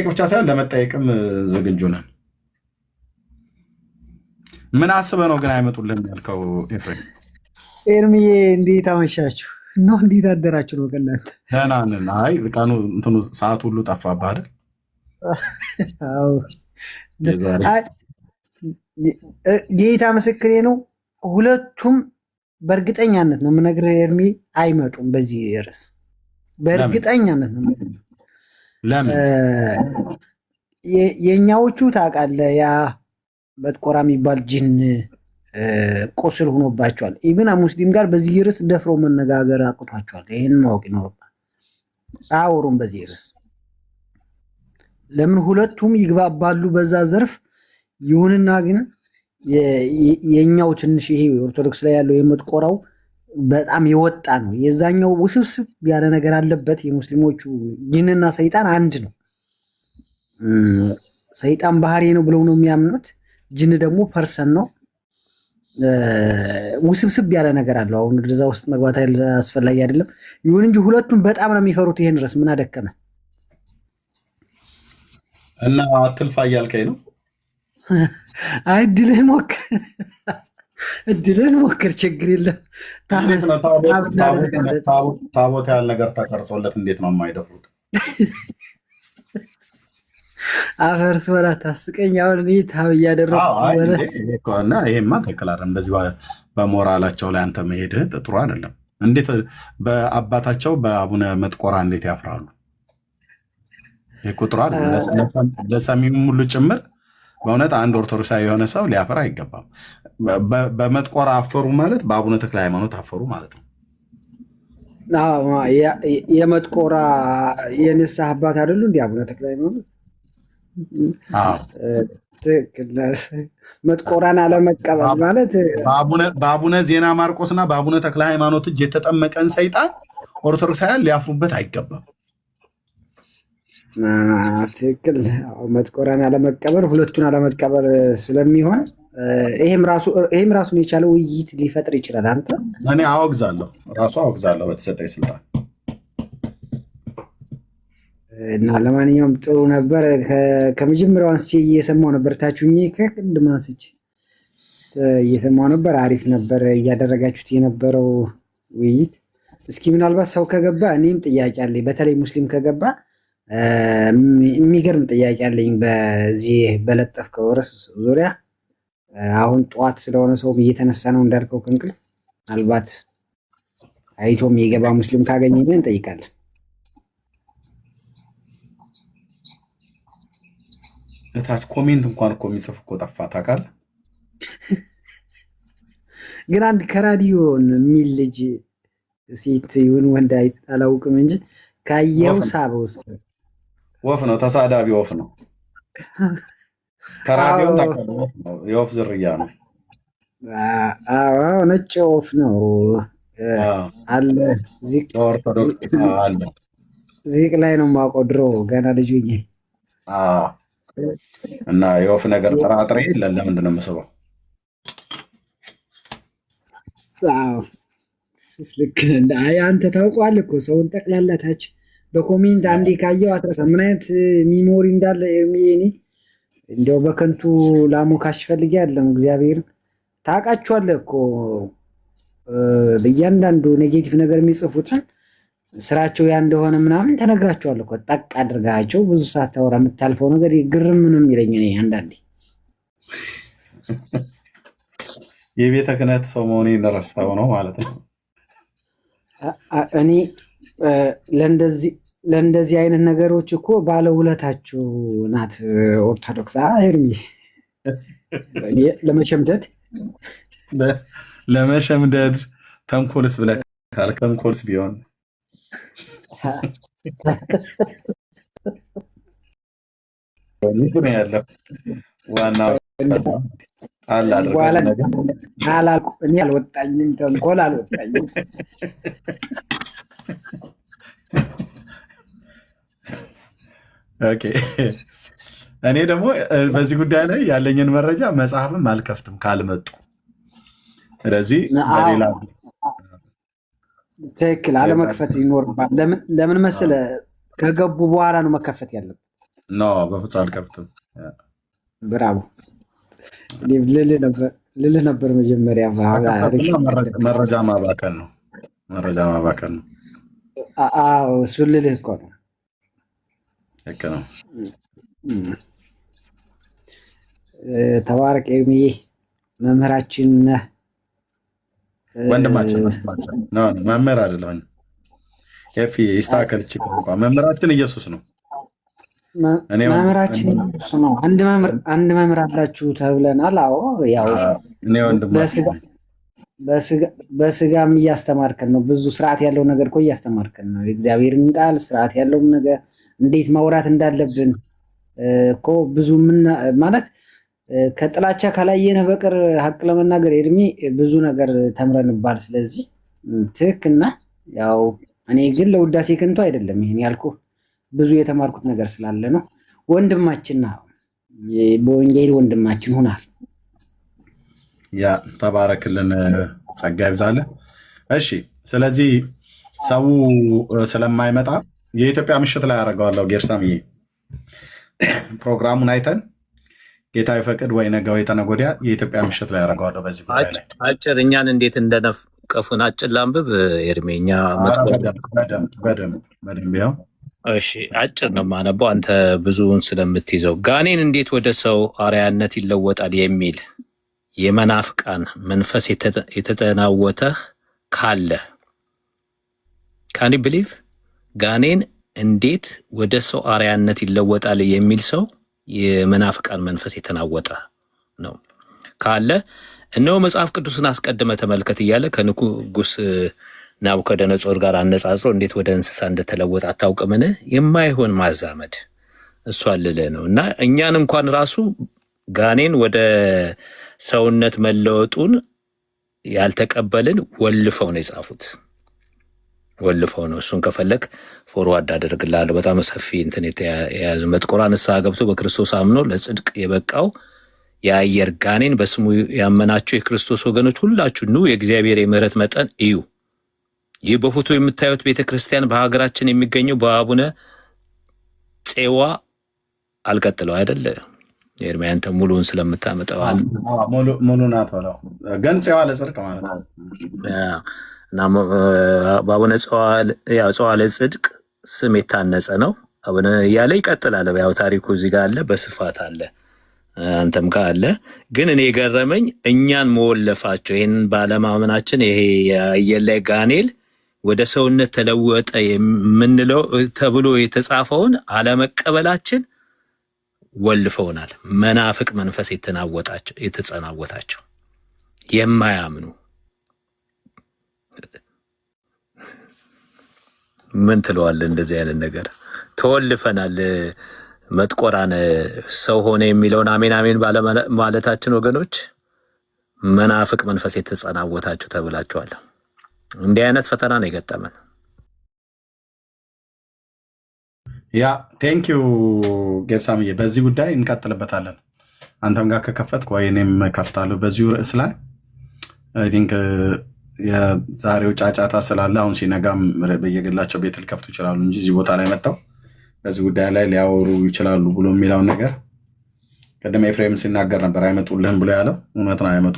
[SPEAKER 1] ብቻ ሳይሆን ለመጠየቅም ዝግጁ ነን። ምን አስበህ ነው ግን አይመጡልህም ያልከው ኤፍሬም?
[SPEAKER 3] ኤርሚዬ እንዴት አመሻችሁ ነው? እንዴት አደራችሁ ነው? ከእናንተ
[SPEAKER 1] ደህና ነን። አይ ቀኑ እንትኑ ሰዓት ሁሉ ጠፋብህ አይደል?
[SPEAKER 3] አዎ
[SPEAKER 1] የዛሬ
[SPEAKER 3] ጌታ ምስክሬ ነው። ሁለቱም በእርግጠኛነት ነው የምነግርህ ኤርሚ አይመጡም። በዚህ ርዕስ በእርግጠኛነት ነው የምነግርህ።
[SPEAKER 1] ለምን
[SPEAKER 3] የእኛዎቹ ታውቃለህ፣ ያ መጥቆራ የሚባል ጅን ቁስል ሆኖባቸዋል። ኢብን ሙስሊም ጋር በዚህ ርዕስ ደፍሮ መነጋገር አቅቷቸዋል። ይህን ማወቅ ይኖርባል። አያወሩም በዚህ ርዕስ። ለምን? ሁለቱም ይግባባሉ በዛ ዘርፍ። ይሁንና ግን የኛው ትንሽ ይሄ ኦርቶዶክስ ላይ ያለው የመጥቆራው በጣም የወጣ ነው። የዛኛው ውስብስብ ያለ ነገር አለበት። የሙስሊሞቹ ጅንና ሰይጣን አንድ ነው። ሰይጣን ባህሪ ነው ብለው ነው የሚያምኑት። ጅን ደግሞ ፐርሰን ነው። ውስብስብ ያለ ነገር አለው። አሁን ወደዛ ውስጥ መግባት አስፈላጊ አይደለም። ይሁን እንጂ ሁለቱም በጣም ነው የሚፈሩት። ይሄን ርዕስ ምን አደከመ
[SPEAKER 1] እና አትልፋ እያልከኝ ነው?
[SPEAKER 3] አይ እድልህን ሞክር፣ ችግር የለም።
[SPEAKER 1] ታቦት ያህል ነገር ተቀርጾለት እንዴት ነው የማይደፍሩት?
[SPEAKER 3] አፈርስ በላ ታስቀኝ። አሁን እኔ ታብ እያደረኩ
[SPEAKER 1] እና ይሄማ ትክክል አይደለም። እንደዚህ በሞራላቸው ላይ አንተ መሄድህ ጥሩ አይደለም። እንዴት በአባታቸው በአቡነ መጥቆራ እንዴት ያፍራሉ? ቁጥሩ ለሰሚውም ሁሉ ጭምር በእውነት አንድ ኦርቶዶክሳዊ የሆነ ሰው ሊያፈር አይገባም። በመጥቆራ አፈሩ ማለት በአቡነ ተክለ ሃይማኖት አፈሩ ማለት ነው።
[SPEAKER 3] የመጥቆራ የንስሐ አባት አይደሉ እንዲ አቡነ ተክለ ሃይማኖት? መጥቆራን አለመቀበል ማለት
[SPEAKER 1] በአቡነ ዜና ማርቆስ እና በአቡነ ተክለ ሃይማኖት እጅ የተጠመቀን ሰይጣን ኦርቶዶክሳውያን ሊያፍሩበት አይገባም።
[SPEAKER 3] ትክክል። መጥቆራን አለመቀበል ሁለቱን አለመቀበል ስለሚሆን ይሄም ራሱን የቻለ ውይይት ሊፈጥር ይችላል። አንተ
[SPEAKER 1] እኔ አወግዛለሁ፣ ራሱ አወግዛለሁ በተሰጠኝ ስልጣን
[SPEAKER 3] እና ለማንኛውም ጥሩ ነበር። ከመጀመሪያው አንስቼ እየሰማው ነበር። ታችሁኝ ከቅድም አንስቼ እየሰማው ነበር። አሪፍ ነበር እያደረጋችሁት የነበረው ውይይት። እስኪ ምናልባት ሰው ከገባ እኔም ጥያቄ አለኝ። በተለይ ሙስሊም ከገባ የሚገርም ጥያቄ አለኝ በዚህ በለጠፍከው ርዕስ ዙሪያ። አሁን ጠዋት ስለሆነ ሰውም እየተነሳ ነው እንዳልከው ከእንቅልፍ። ምናልባት አይቶም የገባ ሙስሊም ካገኘ ግን እንጠይቃለን።
[SPEAKER 1] እታች ኮሜንት እንኳን እኮ የሚጽፍ እኮ ጠፋ ታውቃለህ።
[SPEAKER 3] ግን አንድ ከራዲዮን የሚል ልጅ ሴት ይሁን ወንድ አላውቅም እንጂ ካየው ሳበው ውስጥ
[SPEAKER 1] ወፍ ነው፣ ተሳዳቢ ወፍ ነው። ከራዲዮ ወፍ ነው፣ የወፍ ዝርያ ነው።
[SPEAKER 3] ነጭ ወፍ ነው አለ
[SPEAKER 1] ኦርቶዶክስ አለ።
[SPEAKER 3] ዚቅ ላይ ነው የማውቀው ድሮ ገና ልጅ ሆኜ።
[SPEAKER 1] እና የወፍ ነገር ጥራጥሬ ለምንድን ነው የምስበው?
[SPEAKER 3] ልክ አንተ ታውቀዋለህ እኮ ሰውን ጠቅላላታች በኮሜንት አንዴ ካየው አትረሳ። ምን አይነት ሚሞሪ እንዳለ ኤርሚዬ፣ እኔ እንዲያው በከንቱ ላሞካሽ ፈልጌ አይደለም። እግዚአብሔር ታውቃቸዋለህ እኮ በእያንዳንዱ ኔጌቲቭ ነገር የሚጽፉትን ስራቸው ያ እንደሆነ ምናምን ተነግራቸዋል እኮ። ጠቅ አድርጋቸው ብዙ ሰዓት ታወራ የምታልፈው ነገር ግርም ምንም ይለኝ እኔ አንዳንዴ።
[SPEAKER 1] የቤተ ክህነት ሰው መሆኔን ረስተው ነው ማለት ነው።
[SPEAKER 3] እኔ ለእንደዚህ አይነት ነገሮች እኮ ባለውለታችሁ ናት ኦርቶዶክስ። ኤርሚ
[SPEAKER 1] ለመሸምደድ ተንኮልስ ብለህ ካልክ ተንኮልስ ቢሆን ነው ያለው። ዋናው ጣል
[SPEAKER 3] እኔ አልወጣኝም፣ ተንኮል አልወጣኝም።
[SPEAKER 1] ኦኬ፣ እኔ ደግሞ በዚህ ጉዳይ ላይ ያለኝን መረጃ መጽሐፍም አልከፍትም ካልመጡ። ስለዚህ በሌላ
[SPEAKER 3] ትክክል አለመክፈት ይኖርባል። ለምን መሰለህ? ከገቡ በኋላ ነው መከፈት ያለብን።
[SPEAKER 1] ኖ በፍጹም አልከፍትም።
[SPEAKER 3] ብራቮ ልልህ ነበር። ልልህ ነበር መጀመሪያ።
[SPEAKER 1] መረጃ ማባከን ነው። መረጃ ማባከን ነው።
[SPEAKER 3] አዎ እሱን ልልህ እኮ ነው።
[SPEAKER 1] ልክ ነው።
[SPEAKER 3] ተባረክ ኤርሚዬ፣ መምህራችን ነህ።
[SPEAKER 1] ወንድማችን መምህር አይደለም። ኤፊ ይስተካከል። መምህራችን ኢየሱስ ነው።
[SPEAKER 3] መምህራችን ኢየሱስ ነው። አንድ መምህር አላችሁ ተብለናል። አዎ ያው
[SPEAKER 1] እኔ ወንድማችን
[SPEAKER 3] በስጋም እያስተማርከን ነው። ብዙ ስርዓት ያለው ነገር እኮ እያስተማርከን ነው። የእግዚአብሔርን ቃል ስርዓት ያለውን ነገር እንዴት ማውራት እንዳለብን እኮ ብዙ ማለት ከጥላቻ ካላየነ በቀር ሀቅ ለመናገር ኤርሚ ብዙ ነገር ተምረንባል። ስለዚህ ትክክልና ያው እኔ ግን ለውዳሴ ከንቱ አይደለም ይሄን ያልኩ ብዙ የተማርኩት ነገር ስላለ ነው። ወንድማችን ነው፣ በወንጌል ወንድማችን ሆናል።
[SPEAKER 1] ያ ተባረክልን፣ ጸጋ ይብዛልህ። እሺ፣ ስለዚህ ሰው ስለማይመጣ የኢትዮጵያ ምሽት ላይ ያደርገዋለሁ። ጌርሳምዬ ፕሮግራሙን አይተን ጌታ ይፈቅድ ወይ ነገ ወይ ተነገ ወዲያ የኢትዮጵያ ምሽት ላይ ያደርገዋለሁ። በዚህ ጉዳይ ላይ
[SPEAKER 2] አጭር እኛን እንዴት እንደነቀፉን አጭር ላንብብ። ኤርሜኛ
[SPEAKER 1] በደንብ ይኸው።
[SPEAKER 2] እሺ አጭር ነው የማነበው፣ አንተ ብዙውን ስለምትይዘው። ጋኔን እንዴት ወደ ሰው አርአያነት ይለወጣል የሚል የመናፍቃን መንፈስ የተጠናወተህ ካለ ካን ዩ ብሊቭ? ጋኔን እንዴት ወደ ሰው አርአያነት ይለወጣል የሚል ሰው የመናፍቃን መንፈስ የተናወጠ ነው ካለ እነሆ መጽሐፍ ቅዱስን አስቀድመ ተመልከት እያለ ከንጉሥ ናቡከደነጾር ጋር አነጻጽሮ እንዴት ወደ እንስሳ እንደተለወጠ አታውቅምን? የማይሆን ማዛመድ እሱ አልልህ ነው። እና እኛን እንኳን ራሱ ጋኔን ወደ ሰውነት መለወጡን ያልተቀበልን ወልፈው ነው የጻፉት። ወልፈው ነው። እሱን ከፈለግ ፎርዋርድ አደርግልሃለሁ። በጣም ሰፊ እንትን የያዘ መጥቆራ ንስሐ ገብቶ በክርስቶስ አምኖ ለጽድቅ የበቃው የአየር ጋኔን በስሙ ያመናችሁ የክርስቶስ ወገኖች ሁላችሁ ኑ የእግዚአብሔር የምሕረት መጠን እዩ። ይህ በፎቶ የምታዩት ቤተክርስቲያን በሀገራችን የሚገኘው በአቡነ ፄዋ አልቀጥለው አይደለ? ኤርሚያ አንተ ሙሉውን ስለምታመጣው
[SPEAKER 1] ሙሉ ናት በለው። ግን ፄዋ ለጽድቅ ማለት ነው።
[SPEAKER 2] እና በአቡነ ፄዋ ለጽድቅ ስም የታነጸ ነው አቡነ እያለ ይቀጥላል። ያው ታሪኩ እዚህ ጋር አለ፣ በስፋት አለ፣ አንተም ጋር አለ። ግን እኔ የገረመኝ እኛን መወለፋቸው ይህንን ባለማመናችን ይሄ የአየር ላይ ጋኔል ወደ ሰውነት ተለወጠ የምንለው ተብሎ የተጻፈውን አለመቀበላችን ወልፈውናል። መናፍቅ መንፈስ የተጸናወታቸው የማያምኑ ምን ትለዋለህ? እንደዚህ አይነት ነገር ተወልፈናል። መጥቆራን ሰው ሆነ የሚለውን አሜን አሜን ባለማለታችን ወገኖች መናፍቅ መንፈስ የተጸናወታችሁ ተብላችኋል። እንዲህ አይነት ፈተና ነው የገጠመን።
[SPEAKER 1] ያ ቴንኪዩ ጌርሳምዬ፣ በዚህ ጉዳይ እንቀጥልበታለን። አንተም ጋር ከከፈትክ ወይ እኔም ከፍታለሁ በዚሁ ርዕስ ላይ አይ ቲንክ የዛሬው ጫጫታ ስላለ አሁን ሲነጋም በየግላቸው ቤት ሊከፍቱ ይችላሉ እንጂ እዚህ ቦታ ላይ መጥተው በዚህ ጉዳይ ላይ ሊያወሩ ይችላሉ ብሎ የሚለውን ነገር ቅድም ኤፍሬም ሲናገር ነበር። አይመጡልህም ብሎ ያለው እውነት ነው፣ አይመጡ።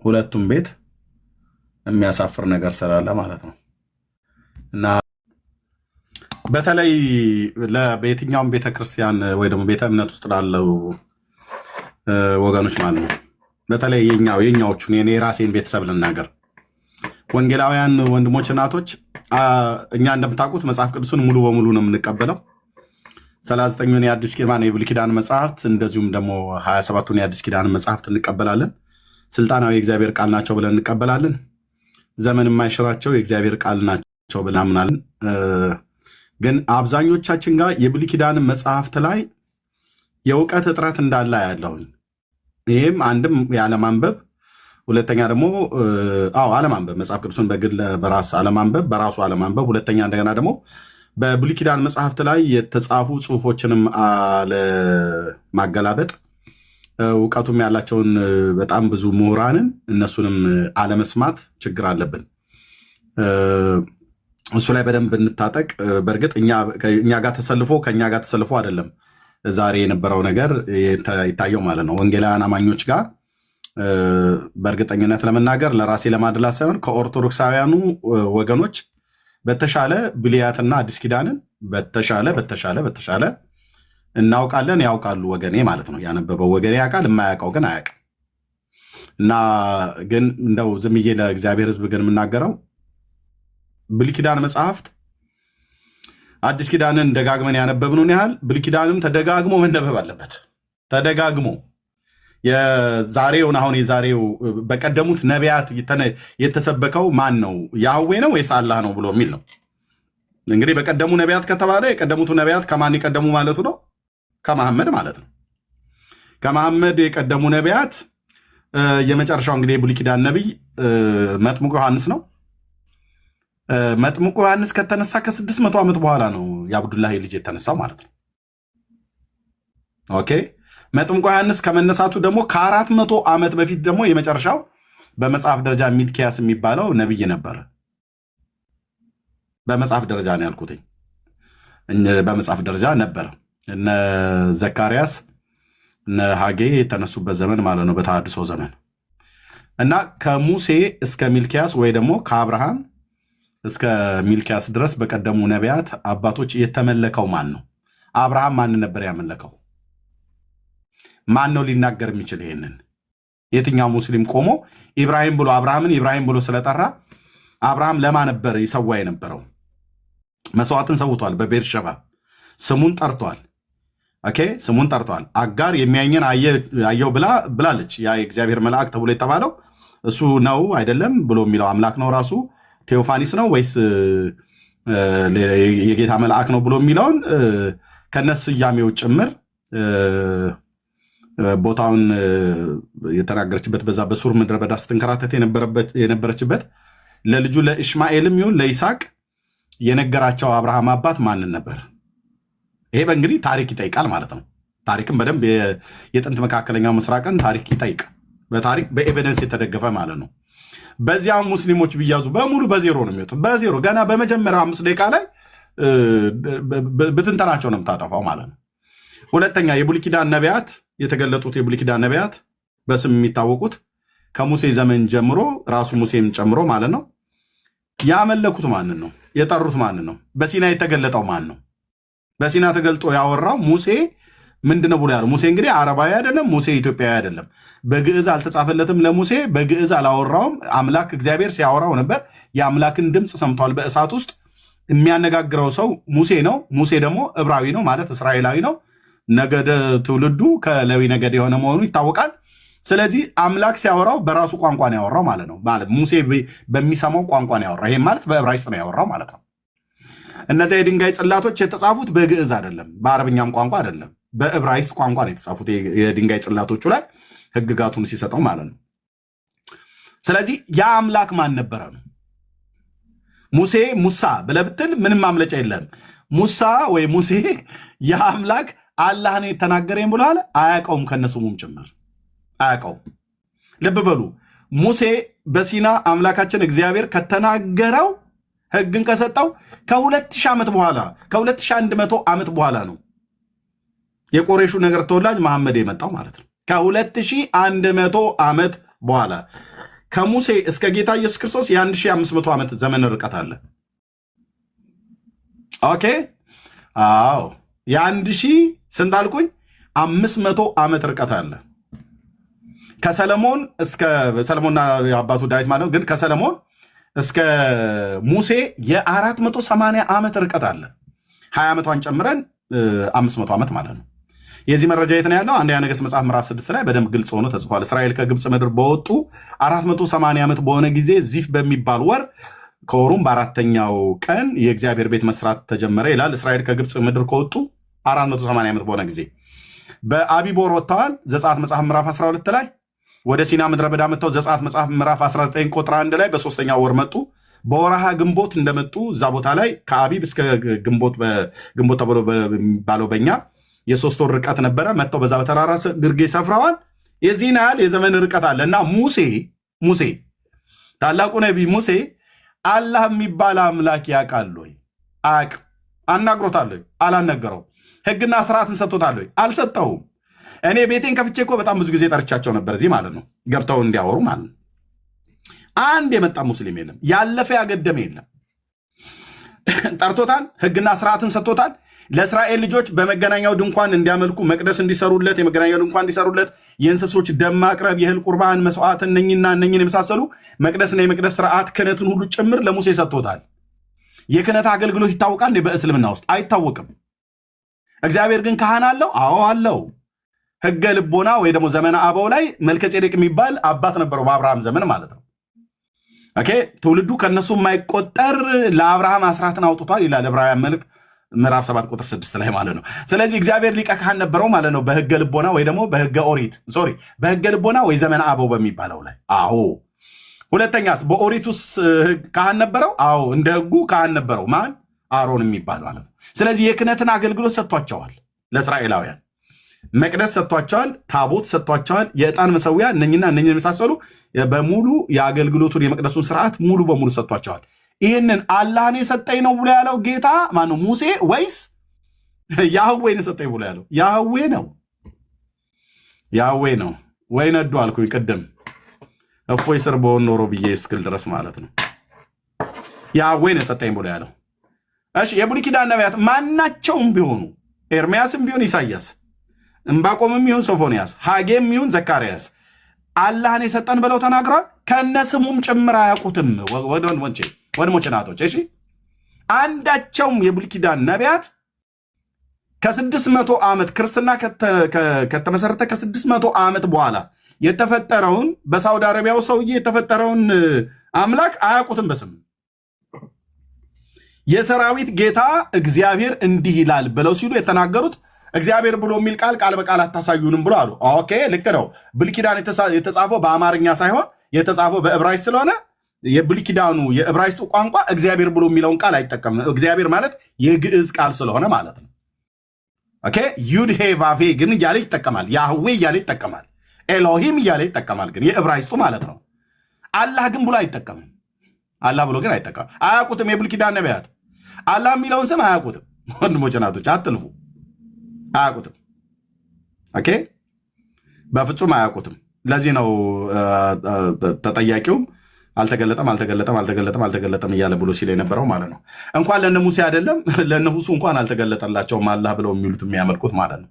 [SPEAKER 1] ሁለቱም ቤት የሚያሳፍር ነገር ስላለ ማለት ነው። እና በተለይ በየትኛውም ቤተክርስቲያን ወይ ደግሞ ቤተ እምነት ውስጥ ላለው ወገኖች ማለት ነው፣ በተለይ የኛዎቹን የኔ ራሴን ቤተሰብ ልናገር፣ ወንጌላውያን ወንድሞች እናቶች፣ እኛ እንደምታውቁት መጽሐፍ ቅዱስን ሙሉ በሙሉ ነው የምንቀበለው። 39ኙን የአዲስ ኪዳን የብሉይ ኪዳን መጽሐፍት እንደዚሁም ደግሞ 27ቱን የአዲስ ኪዳን መጽሐፍት እንቀበላለን። ስልጣናዊ የእግዚአብሔር ቃል ናቸው ብለን እንቀበላለን። ዘመን የማይሽራቸው የእግዚአብሔር ቃል ናቸው ብለን እናምናለን። ግን አብዛኞቻችን ጋር የብሉይ ኪዳን መጽሐፍት ላይ የእውቀት እጥረት እንዳለ ያለሁኝ። ይህም አንድም ያለማንበብ፣ ሁለተኛ ደግሞ አለማንበብ፣ መጽሐፍ ቅዱስን በግል በራሱ አለማንበብ፣ ሁለተኛ እንደገና ደግሞ በብሉይ ኪዳን መጽሐፍት ላይ የተጻፉ ጽሁፎችንም አለማገላበጥ፣ እውቀቱም ያላቸውን በጣም ብዙ ምሁራንን እነሱንም አለመስማት ችግር አለብን። እሱ ላይ በደንብ እንታጠቅ። በእርግጥ እኛ ጋር ተሰልፎ ከእኛ ጋር ተሰልፎ አይደለም ዛሬ የነበረው ነገር ይታየው ማለት ነው። ወንጌላውያን አማኞች ጋር በእርግጠኝነት ለመናገር ለራሴ ለማድላት ሳይሆን ከኦርቶዶክሳውያኑ ወገኖች በተሻለ ብሉያትና አዲስ ኪዳንን በተሻለ እናውቃለን፣ ያውቃሉ ወገኔ ማለት ነው። ያነበበው ወገኔ ያውቃል፣ የማያውቀው ግን አያውቅም። እና ግን እንደው ዝም ብዬ ለእግዚአብሔር ሕዝብ ግን የምናገረው ብሉይ ኪዳን መጽሐፍት አዲስ ኪዳንን ደጋግመን ያነበብነውን ያህል ብሉይ ኪዳንም ተደጋግሞ መነበብ አለበት። ተደጋግሞ የዛሬውን አሁን የዛሬው በቀደሙት ነቢያት የተሰበከው ማን ነው? ያህዌ ነው ወይስ አላህ ነው ብሎ የሚል ነው። እንግዲህ በቀደሙ ነቢያት ከተባለ የቀደሙቱ ነቢያት ከማን የቀደሙ ማለቱ ነው? ከመሐመድ ማለት ነው። ከመሐመድ የቀደሙ ነቢያት የመጨረሻው እንግዲህ የብሉይ ኪዳን ነቢይ መጥምቁ ዮሐንስ ነው። መጥምቁ ዮሐንስ ከተነሳ ከ600 ዓመት በኋላ ነው የአብዱላሂ ልጅ የተነሳው ማለት ነው። ኦኬ። መጥምቁ ዮሐንስ ከመነሳቱ ደግሞ ከ400 ዓመት በፊት ደግሞ የመጨረሻው በመጽሐፍ ደረጃ ሚልኪያስ የሚባለው ነቢይ ነበረ። በመጽሐፍ ደረጃ ነው ያልኩትኝ። በመጽሐፍ ደረጃ ነበረ። እነ ዘካርያስ እነ ሐጌ የተነሱበት ዘመን ማለት ነው፣ በተሐድሶ ዘመን እና ከሙሴ እስከ ሚልኪያስ ወይ ደግሞ ከአብርሃም እስከ ሚልኪያስ ድረስ በቀደሙ ነቢያት አባቶች የተመለከው ማን ነው? አብርሃም ማን ነበር ያመለከው? ማን ነው ሊናገር የሚችል? ይሄንን የትኛው ሙስሊም ቆሞ ኢብራሂም ብሎ አብርሃምን ኢብራሂም ብሎ ስለጠራ አብርሃም ለማ ነበር ይሰዋ የነበረው? መስዋዕትን ሰውቷል። በቤርሸባ ስሙን ጠርቷል። ኦኬ፣ ስሙን ጠርቷል። አጋር የሚያየኝን አየው ብላለች። ያ የእግዚአብሔር መልአክ ተብሎ የተባለው እሱ ነው አይደለም ብሎ የሚለው አምላክ ነው ራሱ ቴዎፋኒስ ነው ወይስ የጌታ መልአክ ነው ብሎ የሚለውን ከነሱ ስያሜው ጭምር ቦታውን የተናገረችበት በዛ በሱር ምድረ በዳ ስትንከራተት የነበረችበት ለልጁ ለእሽማኤልም ይሁን ለይስሐቅ የነገራቸው አብርሃም አባት ማንን ነበር? ይሄ በእንግዲህ ታሪክ ይጠይቃል ማለት ነው። ታሪክም በደንብ የጥንት መካከለኛው ምስራቅን ታሪክ ይጠይቅ፣ በታሪክ በኤቪደንስ የተደገፈ ማለት ነው። በዚያም ሙስሊሞች ቢያዙ በሙሉ በዜሮ ነው የሚወጡት። በዜሮ ገና በመጀመሪያው 5 ደቂቃ ላይ ብትንተናቸው ነው የምታጠፋው ማለት ነው። ሁለተኛ የብሉይ ኪዳን ነቢያት የተገለጡት የብሉይ ኪዳን ነቢያት በስም የሚታወቁት ከሙሴ ዘመን ጀምሮ ራሱ ሙሴም ጨምሮ ማለት ነው ያመለኩት ማንን ነው? የጠሩት ማንን ነው? በሲና የተገለጠው ማን ነው? በሲና ተገልጦ ያወራው ሙሴ ምንድነው ብሎ ያለው? ሙሴ እንግዲህ አረባዊ አይደለም፣ ሙሴ ኢትዮጵያዊ አይደለም። በግዕዝ አልተጻፈለትም ለሙሴ፣ በግዕዝ አላወራውም። አምላክ እግዚአብሔር ሲያወራው ነበር። የአምላክን ድምፅ ሰምቷል። በእሳት ውስጥ የሚያነጋግረው ሰው ሙሴ ነው። ሙሴ ደግሞ ዕብራዊ ነው ማለት እስራኤላዊ ነው። ነገደ ትውልዱ ከሌዊ ነገድ የሆነ መሆኑ ይታወቃል። ስለዚህ አምላክ ሲያወራው በራሱ ቋንቋ ነው ያወራው ማለት ነው። ማለት ሙሴ በሚሰማው ቋንቋ ነው ያወራው። ይሄም ማለት በዕብራይስጥ ነው ያወራው ማለት ነው። እነዚያ የድንጋይ ጽላቶች የተጻፉት በግዕዝ አይደለም፣ በአረብኛም ቋንቋ አይደለም፣ በዕብራይስጥ ቋንቋ ነው የተጻፉት። የድንጋይ ጽላቶቹ ላይ ህግጋቱን ሲሰጠው ማለት ነው። ስለዚህ ያ አምላክ ማን ነበረ ነው? ሙሴ ሙሳ ብለህ ብትል ምንም ማምለጫ የለም። ሙሳ ወይ ሙሴ ያ አምላክ አላህ ነው የተናገረኝ ብሎ አለ። አያውቀውም፣ ከነስሙም ጭምር አያውቀውም። ልብ በሉ፣ ሙሴ በሲና አምላካችን እግዚአብሔር ከተናገረው ህግን ከሰጠው ከ2000 ዓመት በኋላ ከ2100 ዓመት በኋላ ነው የቆሬሹ ነገር ተወላጅ መሐመድ የመጣው ማለት ነው። ከ2100 ዓመት በኋላ ከሙሴ እስከ ጌታ ኢየሱስ ክርስቶስ የ1500 ዓመት ዘመን ርቀት አለ። ኦኬ፣ አዎ፣ የ1000 ስንት አልኩኝ? 500 ዓመት ርቀት አለ። ከሰለሞን እስከ ሰለሞንና አባቱ ዳዊት ማለት ነው። ግን ከሰለሞን እስከ ሙሴ የ480 ዓመት ርቀት አለ። 20 ዓመቷን ጨምረን 500 ዓመት ማለት ነው። የዚህ መረጃ የት ነው ያለው? አንደኛ ነገሥት መጽሐፍ ምዕራፍ 6 ላይ በደንብ ግልጽ ሆኖ ተጽፏል። እስራኤል ከግብፅ ምድር በወጡ 480 ዓመት በሆነ ጊዜ ዚፍ በሚባል ወር ከወሩም በአራተኛው ቀን የእግዚአብሔር ቤት መስራት ተጀመረ ይላል። እስራኤል ከግብፅ ምድር ከወጡ 480 ዓመት በሆነ ጊዜ በአቢቦር ወጥተዋል። ዘጸአት መጽሐፍ ምዕራፍ 12 ላይ ወደ ሲና ምድረ በዳ መጥተው ዘጸአት መጽሐፍ ምዕራፍ 19 ቁጥር 1 ላይ በሶስተኛው ወር መጡ። በወርሃ ግንቦት እንደመጡ እዛ ቦታ ላይ ከአቢብ እስከ ግንቦት ተብሎ ባለው በኛ የ3 ወር ርቀት ነበረ። መጥተው በዛ በተራራ ግርጌ ሰፍረዋል። የዚህን ያህል የዘመን ርቀት አለ እና ሙሴ ታላቁ ነቢይ ሙሴ አላህ የሚባል አምላክ ያውቃል ወይ? አያውቅም። አናግሮታል? አላነገረው። ህግና ስርዓትን ሰጥቶታል ወይ? አልሰጠውም። እኔ ቤቴን ከፍቼ እኮ በጣም ብዙ ጊዜ ጠርቻቸው ነበር እዚህ ማለት ነው፣ ገብተው እንዲያወሩ ማለት ነው። አንድ የመጣ ሙስሊም የለም፣ ያለፈ ያገደመ የለም። ጠርቶታል፣ ህግና ስርዓትን ሰጥቶታል። ለእስራኤል ልጆች በመገናኛው ድንኳን እንዲያመልኩ መቅደስ እንዲሰሩለት፣ የመገናኛው ድንኳን እንዲሰሩለት፣ የእንስሶች ደም ማቅረብ፣ የእህል ቁርባን መስዋዕት፣ እነኝና እነኝን የመሳሰሉ መቅደስና የመቅደስ ስርዓት ክህነትን ሁሉ ጭምር ለሙሴ ሰጥቶታል። የክህነት አገልግሎት ይታወቃል በእስልምና ውስጥ? አይታወቅም። እግዚአብሔር ግን ካህን አለው? አዎ አለው። ህገ ልቦና ወይ ደግሞ ዘመነ አበው ላይ መልከጼዴቅ የሚባል አባት ነበረው፣ በአብርሃም ዘመን ማለት ነው። ኦኬ፣ ትውልዱ ከነሱ የማይቆጠር ለአብርሃም አስራትን አውጥቷል ይላል ዕብራውያን መልእክት ምዕራፍ 7 ቁጥር 6 ላይ ማለት ነው። ስለዚህ እግዚአብሔር ሊቀ ካህን ነበረው ማለት ነው በህገ ልቦና ወይ ደግሞ በህገ ኦሪት በህገ ልቦና ወይ ዘመነ አበው በሚባለው ላይ። አዎ። ሁለተኛስ በኦሪቱስ ካህን ነበረው? አዎ፣ እንደ ህጉ ካህን ነበረው። ማን? አሮን የሚባል ማለት ነው። ስለዚህ የክህነትን አገልግሎት ሰጥቷቸዋል ለእስራኤላውያን። መቅደስ ሰጥቷቸዋል፣ ታቦት ሰጥቷቸዋል፣ የዕጣን መሰዊያ፣ እነኝና እነኝን የመሳሰሉ በሙሉ የአገልግሎቱን የመቅደሱን ስርዓት ሙሉ በሙሉ ሰጥቷቸዋል። ይህንን አላህን የሰጠኝ ነው ብሎ ያለው ጌታ ማነው? ሙሴ ወይስ ያህዌን የሰጠኝ ብሎ ያለው? ያህዌ ነው፣ ያህዌ ነው። ወይ ነዱ አልኩኝ ቅድም እፎይ ስር በሆን ኖሮ ብዬ እስክል ድረስ ማለት ነው። ያህዌን የሰጠኝ ብሎ ያለው። እሺ፣ የብሉይ ኪዳን ነቢያት ማናቸውም ቢሆኑ ኤርምያስም ቢሆን ኢሳያስ፣ ዕንባቆምም ይሁን ሶፎንያስ፣ ሐጌም ይሁን ዘካርያስ አላህን የሰጠን ብለው ተናግረዋል። ከነስሙም ጭምር አያውቁትም። ወንድሞቼ ናቶች፣ እሺ፣ አንዳቸውም የብሉይ ኪዳን ነቢያት ከ600 ዓመት ክርስትና ከተመሰረተ ከ600 ዓመት በኋላ የተፈጠረውን በሳውዲ አረቢያው ሰውዬ የተፈጠረውን አምላክ አያውቁትም በስም። የሰራዊት ጌታ እግዚአብሔር እንዲህ ይላል ብለው ሲሉ የተናገሩት እግዚአብሔር ብሎ የሚል ቃል በቃል አታሳዩንም ብሎ አሉ። ኦኬ፣ ልክ ነው። ብሉይ ኪዳን የተጻፈው በአማርኛ ሳይሆን የተጻፈው በዕብራይስጥ ስለሆነ የብሉይ ኪዳኑ የዕብራይስጡ ቋንቋ እግዚአብሔር ብሎ የሚለውን ቃል አይጠቀምም። እግዚአብሔር ማለት የግዕዝ ቃል ስለሆነ ማለት ነው። ኦኬ፣ ዩድ ሄ ቫቬ ግን እያለ ይጠቀማል። ያህዌ እያለ ይጠቀማል። ኤሎሂም እያለ ይጠቀማል። ግን የዕብራይስጡ ማለት ነው። አላህ ግን ብሎ አይጠቀምም። አላህ ብሎ ግን አይጠቀምም። አያውቁትም። የብሉይ ኪዳን ነቢያት አላህ የሚለውን ስም አያውቁትም። ወንድሞች ናቶች፣ አትልፉ። አያውቁትም። ኦኬ፣ በፍጹም አያውቁትም። ለዚህ ነው ተጠያቂውም አልተገለጠም እያለ ብሎ ሲል የነበረው ማለት ነው። እንኳን ለነ ሙሴ አይደለም ለነ ሁሱ እንኳን አልተገለጠላቸውም አላህ ብለው የሚሉት የሚያመልኩት ማለት ነው።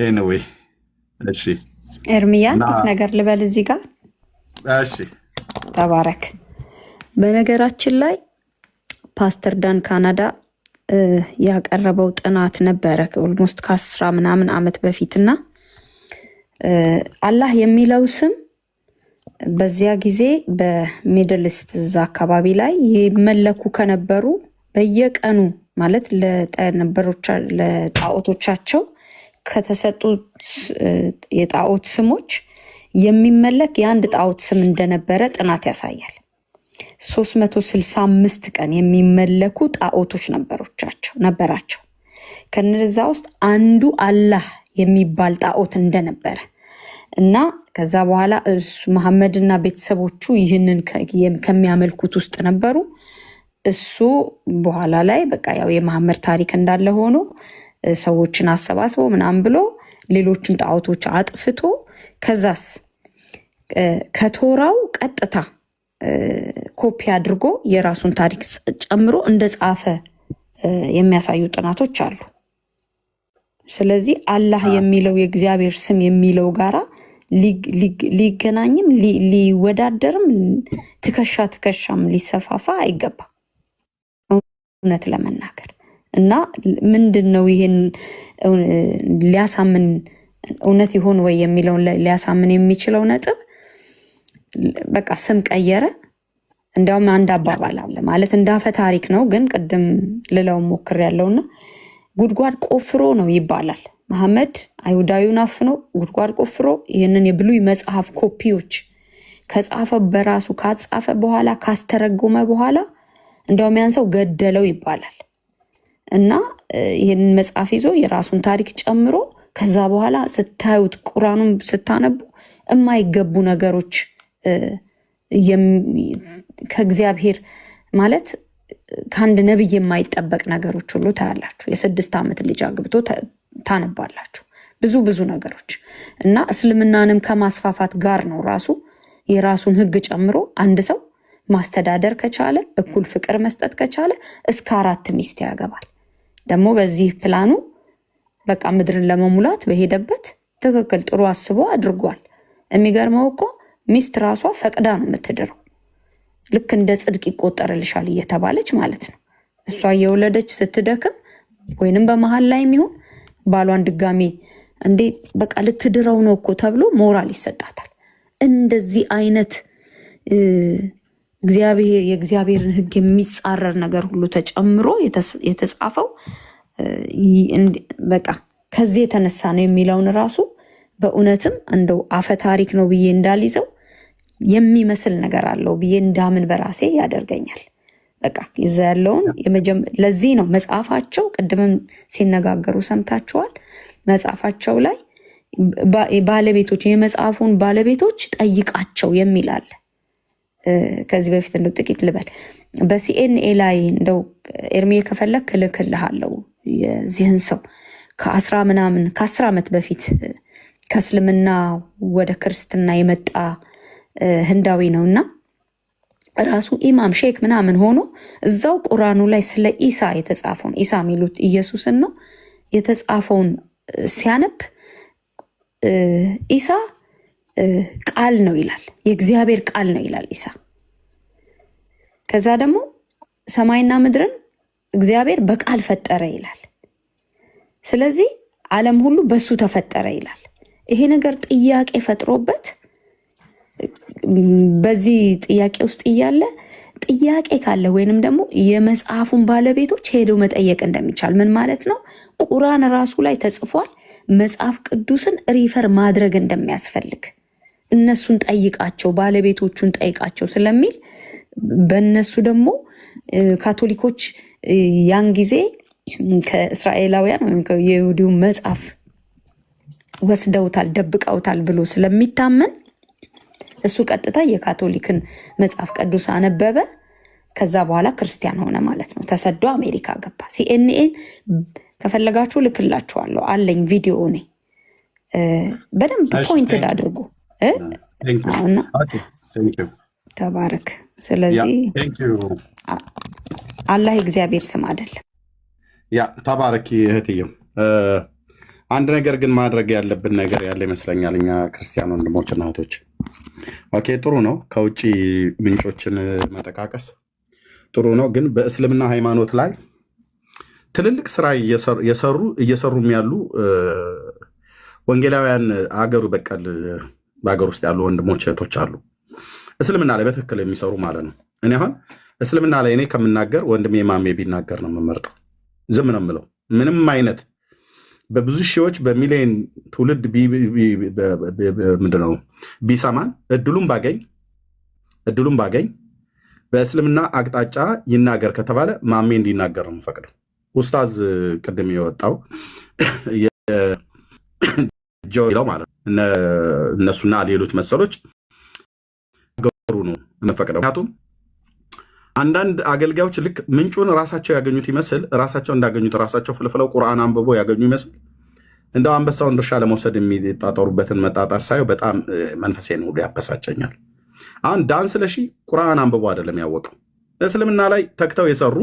[SPEAKER 1] ኤኒዌይ እሺ፣
[SPEAKER 4] ኤርሚያ አንዲት ነገር ልበል እዚህ ጋር።
[SPEAKER 1] እሺ፣
[SPEAKER 4] ተባረክ። በነገራችን ላይ ፓስተር ዳን ካናዳ ያቀረበው ጥናት ነበረ ኦልሞስት ከ10 ምናምን ዓመት በፊትና አላህ የሚለው ስም በዚያ ጊዜ በሚድል ኢስት እዛ አካባቢ ላይ ይመለኩ ከነበሩ በየቀኑ ማለት ለጣዖቶቻቸው ከተሰጡ የጣዖት ስሞች የሚመለክ የአንድ ጣዖት ስም እንደነበረ ጥናት ያሳያል። 365 ቀን የሚመለኩ ጣዖቶች ነበራቸው። ከነዛ ውስጥ አንዱ አላህ የሚባል ጣዖት እንደነበረ እና ከዛ በኋላ መሐመድና ቤተሰቦቹ ይህንን ከሚያመልኩት ውስጥ ነበሩ። እሱ በኋላ ላይ በቃ ያው የመሐመድ ታሪክ እንዳለ ሆኖ ሰዎችን አሰባስቦ ምናምን ብሎ ሌሎችን ጣዖቶች አጥፍቶ ከዛስ ከቶራው ቀጥታ ኮፒ አድርጎ የራሱን ታሪክ ጨምሮ እንደጻፈ የሚያሳዩ ጥናቶች አሉ። ስለዚህ አላህ የሚለው የእግዚአብሔር ስም የሚለው ጋራ ሊገናኝም ሊወዳደርም ትከሻም ሊሰፋፋ አይገባም እውነት ለመናገር እና ምንድነው ይሄን ሊያሳምን እውነት ይሆን ወይ የሚለውን ሊያሳምን የሚችለው ነጥብ በቃ ስም ቀየረ። እንዲያውም አንድ አባባል አለ ማለት እንዳፈ ታሪክ ነው፣ ግን ቅድም ልለው ሞክር ያለውና ጉድጓድ ቆፍሮ ነው ይባላል። መሐመድ አይሁዳዊውን አፍኖ ጉድጓድ ቆፍሮ ይህንን የብሉይ መጽሐፍ ኮፒዎች ከጻፈ በራሱ ካጻፈ በኋላ ካስተረጎመ በኋላ እንዲያውም ያን ሰው ገደለው ይባላል። እና ይህንን መጽሐፍ ይዞ የራሱን ታሪክ ጨምሮ ከዛ በኋላ ስታዩት ቁርአኑን ስታነቡ የማይገቡ ነገሮች ከእግዚአብሔር ማለት ከአንድ ነብይ የማይጠበቅ ነገሮች ሁሉ ታያላችሁ። የ6 ዓመት ልጅ አግብቶ ታነባላችሁ። ብዙ ብዙ ነገሮች እና እስልምናንም ከማስፋፋት ጋር ነው ራሱ የራሱን ህግ ጨምሮ አንድ ሰው ማስተዳደር ከቻለ እኩል ፍቅር መስጠት ከቻለ እስከ 4 ሚስት ያገባል። ደግሞ በዚህ ፕላኑ በቃ ምድርን ለመሙላት በሄደበት ትክክል ጥሩ አስቦ አድርጓል። የሚገርመው እኮ ሚስት ራሷ ፈቅዳ ነው የምትድረው። ልክ እንደ ጽድቅ ይቆጠርልሻል እየተባለች ማለት ነው። እሷ እየወለደች ስትደክም ወይንም በመሀል ላይ የሚሆን ባሏን ድጋሚ እንዴ በቃ ልትድረው ነው እኮ ተብሎ ሞራል ይሰጣታል። እንደዚህ አይነት የእግዚአብሔርን ህግ የሚጻረር ነገር ሁሉ ተጨምሮ የተጻፈው በቃ ከዚህ የተነሳ ነው የሚለውን ራሱ በእውነትም እንደው አፈ ታሪክ ነው ብዬ እንዳልይዘው የሚመስል ነገር አለው ብዬ እንዳምን በራሴ ያደርገኛል። በቃ ይዛ ያለውን ለዚህ ነው መጽሐፋቸው ቅድምም ሲነጋገሩ ሰምታችኋል። መጽሐፋቸው ላይ ባለቤቶች የመጽሐፉን ባለቤቶች ጠይቃቸው የሚል አለ። ከዚህ በፊት እንደው ጥቂት ልበል። በሲኤንኤ ላይ እንደው ኤርሜ ከፈለክ እልክልሃለሁ የዚህን ሰው ከ10 ዓመት በፊት ከእስልምና ወደ ክርስትና የመጣ ህንዳዊ ነውና ራሱ ኢማም ሼክ ምናምን ሆኖ እዛው ቁርአኑ ላይ ስለ ኢሳ የተጻፈውን ኢሳ የሚሉት ኢየሱስን ነው የተጻፈውን ሲያነብ ኢሳ ቃል ነው ይላል፣ የእግዚአብሔር ቃል ነው ይላል ኢሳ። ከዛ ደግሞ ሰማይና ምድርን እግዚአብሔር በቃል ፈጠረ ይላል። ስለዚህ ዓለም ሁሉ በሱ ተፈጠረ ይላል። ይሄ ነገር ጥያቄ ፈጥሮበት በዚህ ጥያቄ ውስጥ እያለ ጥያቄ ካለ ወይንም ደግሞ የመጽሐፉን ባለቤቶች ሄደው መጠየቅ እንደሚቻል ምን ማለት ነው? ቁርአን ራሱ ላይ ተጽፏል። መጽሐፍ ቅዱስን ሪፈር ማድረግ እንደሚያስፈልግ እነሱን ጠይቃቸው፣ ባለቤቶቹን ጠይቃቸው ስለሚል በእነሱ ደግሞ ካቶሊኮች ያን ጊዜ ከእስራኤላውያን ወይም የይሁዲው መጽሐፍ ወስደውታል፣ ደብቀውታል ብሎ ስለሚታመን እሱ ቀጥታ የካቶሊክን መጽሐፍ ቅዱስ አነበበ። ከዛ በኋላ ክርስቲያን ሆነ ማለት ነው። ተሰዶ አሜሪካ ገባ። ሲኤንኤን ከፈለጋችሁ ልክላችኋለሁ፣ አለኝ ቪዲዮ ኔ በደንብ ፖይንትድ አድርጎ እና ተባረክ። ስለዚህ አላህ እግዚአብሔር ስም አይደለም።
[SPEAKER 1] ያ ተባረክ እህትዬም። አንድ ነገር ግን ማድረግ ያለብን ነገር ያለ ይመስለኛል እኛ ክርስቲያን ወንድሞችና እህቶች። ኦኬ ጥሩ ነው፣ ከውጭ ምንጮችን መጠቃቀስ ጥሩ ነው። ግን በእስልምና ሃይማኖት ላይ ትልልቅ ስራ እየሰሩም ያሉ ወንጌላውያን አገሩ በቀል በሀገር ውስጥ ያሉ ወንድሞች እህቶች አሉ፣ እስልምና ላይ በትክክል የሚሰሩ ማለት ነው። እኔ አሁን እስልምና ላይ እኔ ከምናገር ወንድሜ ማሜ ቢናገር ነው የምመርጠው። ዝም ነው የምለው። ምንም አይነት በብዙ ሺዎች በሚሊዮን ትውልድ ምንድነው ቢሰማን እድሉም ባገኝ በእስልምና አቅጣጫ ይናገር ከተባለ ማሜ እንዲናገር ነው የምፈቅደው። ኡስታዝ ቅድም የወጣው ጆይለው ማለት ነው እነሱና ሌሎች መሰሎች ገሩ ነው የምፈቅደው። ምክንያቱም አንዳንድ አገልጋዮች ልክ ምንጩን ራሳቸው ያገኙት ይመስል ራሳቸው እንዳገኙት ራሳቸው ፍልፍለው ቁርአን አንብቦ ያገኙ ይመስል እንደው አንበሳውን ድርሻ ለመውሰድ የሚጣጠሩበትን መጣጣር ሳየው በጣም መንፈሴን ሁሉ ያበሳጨኛል። አሁን ዳንስ ለሺ ቁርአን አንብቦ አይደለም ያወቀው፣ እስልምና ላይ ተክተው የሰሩ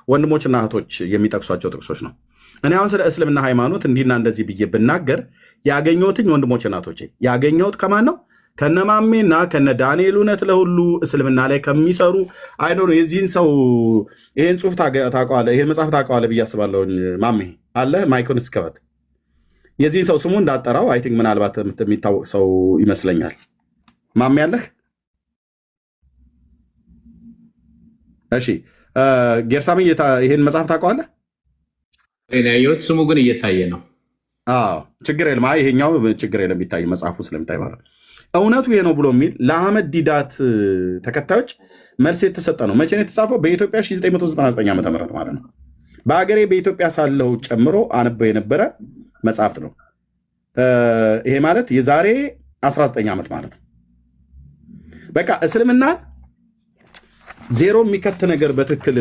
[SPEAKER 1] ወንድሞችና እህቶች የሚጠቅሷቸው ጥቅሶች ነው። እኔ አሁን ስለ እስልምና ሃይማኖት እንዲህና እንደዚህ ብዬ ብናገር ያገኘሁትኝ ወንድሞችና እህቶቼ ያገኘሁት ከማን ነው? ከነማሜና ከነ ዳንኤል እውነት ለሁሉ እስልምና ላይ ከሚሰሩ አይዶ ነው። የዚህን ሰው ይሄን ጽሁፍ ታውቀዋለህ፣ ይሄን መጽሐፍ ታውቀዋለህ ብዬ አስባለሁ። ማሜ አለ ማይኮን እስከበት የዚህን ሰው ስሙ እንዳጠራው አይ ቲንክ ምናልባት የሚታወቅ ሰው ይመስለኛል። ማሜ አለህ? እሺ ጌርሳሚ ይሄን መጽሐፍ ታውቀዋለህ?
[SPEAKER 2] ያየሁት ስሙ ግን እየታየ ነው።
[SPEAKER 1] አዎ ችግር የለም። አይ ይሄኛው ችግር የለም የሚታይ መጽሐፉ ስለሚታይ ማለት ነው። እውነቱ ይሄ ነው ብሎ የሚል ለአህመድ ዲዳት ተከታዮች መልስ የተሰጠ ነው። መቼ ነው የተጻፈው? በኢትዮጵያ 1999 ዓ ም ማለት ነው። በሀገሬ በኢትዮጵያ ሳለው ጨምሮ አነበው የነበረ መጽሐፍት ነው። ይሄ ማለት የዛሬ 19 ዓመት ማለት ነው። በቃ እስልምና ዜሮ የሚከት ነገር በትክክል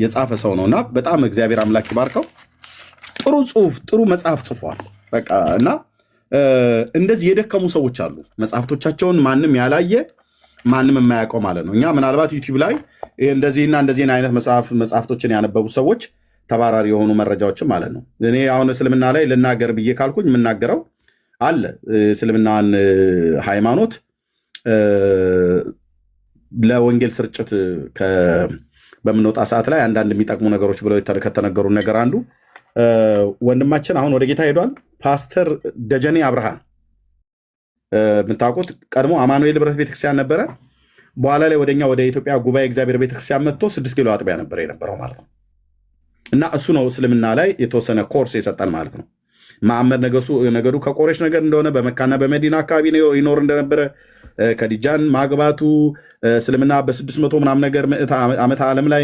[SPEAKER 1] የጻፈ ሰው ነውና በጣም እግዚአብሔር አምላክ ይባርከው። ጥሩ ጽሁፍ፣ ጥሩ መጽሐፍ ጽፏል። በቃ እና እንደዚህ የደከሙ ሰዎች አሉ። መጽሐፍቶቻቸውን ማንም ያላየ ማንም የማያውቀው ማለት ነው። እኛ ምናልባት ዩቲዩብ ላይ እንደዚህና እንደዚህን አይነት መጽሐፍቶችን ያነበቡ ሰዎች ተባራሪ የሆኑ መረጃዎችም ማለት ነው። እኔ አሁን እስልምና ላይ ልናገር ብዬ ካልኩኝ የምናገረው አለ። እስልምናን ሃይማኖት ለወንጌል ስርጭት በምንወጣ ሰዓት ላይ አንዳንድ የሚጠቅሙ ነገሮች ብለው ከተነገሩ ነገር አንዱ ወንድማችን አሁን ወደ ጌታ ሄዷል። ፓስተር ደጀኔ አብርሃ የምታውቁት ቀድሞ አማኑኤል ብረት ቤተክርስቲያን ነበረ። በኋላ ላይ ወደኛ ወደ ኢትዮጵያ ጉባኤ እግዚአብሔር ቤተክርስቲያን መጥቶ 6 ኪሎ አጥቢያ ነበረ የነበረው ማለት ነው። እና እሱ ነው እስልምና ላይ የተወሰነ ኮርስ የሰጠን ማለት ነው። መሐመድ ነገዱ ከቆሬሽ ነገር እንደሆነ በመካና በመዲና አካባቢ ይኖር እንደነበረ ከዲጃን ማግባቱ እስልምና በ600 ምናምን ነገር ዓመተ ዓለም ላይ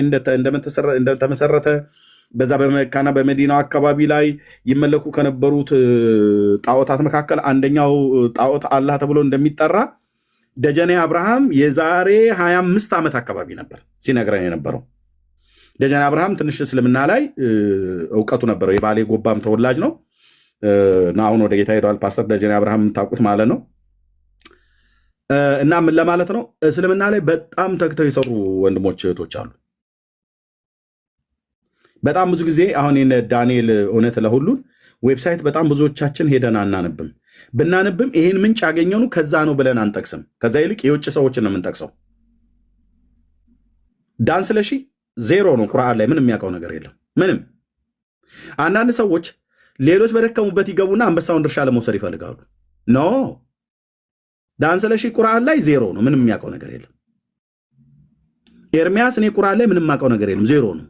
[SPEAKER 1] እንደተመሰረተ በዛ በመካና በመዲና አካባቢ ላይ ይመለኩ ከነበሩት ጣዖታት መካከል አንደኛው ጣዖት አላህ ተብሎ እንደሚጠራ ደጀኔ አብርሃም የዛሬ 25 ዓመት አካባቢ ነበር ሲነግረን የነበረው። ደጀኔ አብርሃም ትንሽ እስልምና ላይ እውቀቱ ነበረው። የባሌ ጎባም ተወላጅ ነው እና አሁን ወደ ጌታ ሄደዋል። ፓስተር ደጀኔ አብርሃም ታውቁት ማለት ነው። እና ምን ለማለት ነው፣ እስልምና ላይ በጣም ተግተው የሰሩ ወንድሞች እህቶች አሉ። በጣም ብዙ ጊዜ አሁን ዳንኤል እውነት ለሁሉን ዌብሳይት በጣም ብዙዎቻችን ሄደን አናነብም። ብናነብም ይሄን ምንጭ ያገኘኑ ከዛ ነው ብለን አንጠቅስም። ከዛ ይልቅ የውጭ ሰዎችን ነው የምንጠቅሰው። ዳን ስለሺ ዜሮ ነው። ቁርአን ላይ ምንም የሚያውቀው ነገር የለም ምንም። አንዳንድ ሰዎች ሌሎች በደከሙበት ይገቡና አንበሳውን ድርሻ ለመውሰድ ይፈልጋሉ። ኖ ዳን ስለሺ ቁርአን ላይ ዜሮ ነው። ምንም የሚያውቀው ነገር የለም። ኤርሚያስ እኔ ቁርአን ላይ ምንም የማውቀው ነገር የለም ዜሮ ነው።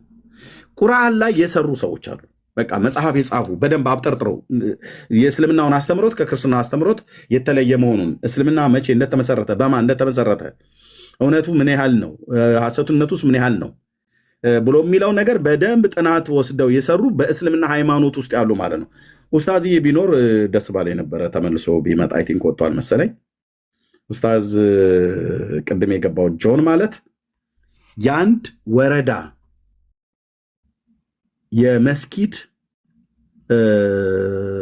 [SPEAKER 1] ቁርአን ላይ የሰሩ ሰዎች አሉ። በቃ መጽሐፍ የጻፉ በደንብ አብጠርጥረው የእስልምናውን አስተምሮት ከክርስትና አስተምሮት የተለየ መሆኑን፣ እስልምና መቼ እንደተመሰረተ፣ በማን እንደተመሰረተ፣ እውነቱ ምን ያህል ነው፣ ሐሰቱነቱስ ምን ያህል ነው ብሎ የሚለው ነገር በደንብ ጥናት ወስደው የሰሩ በእስልምና ሃይማኖት ውስጥ ያሉ ማለት ነው። ኡስታዝዬ ቢኖር ደስ ባለ የነበረ ተመልሶ ቢመጣ አይ ቲንክ ወጥቷል መሰለኝ። ኡስታዝ ቅድም የገባው ጆን ማለት የአንድ ወረዳ የመስጊድ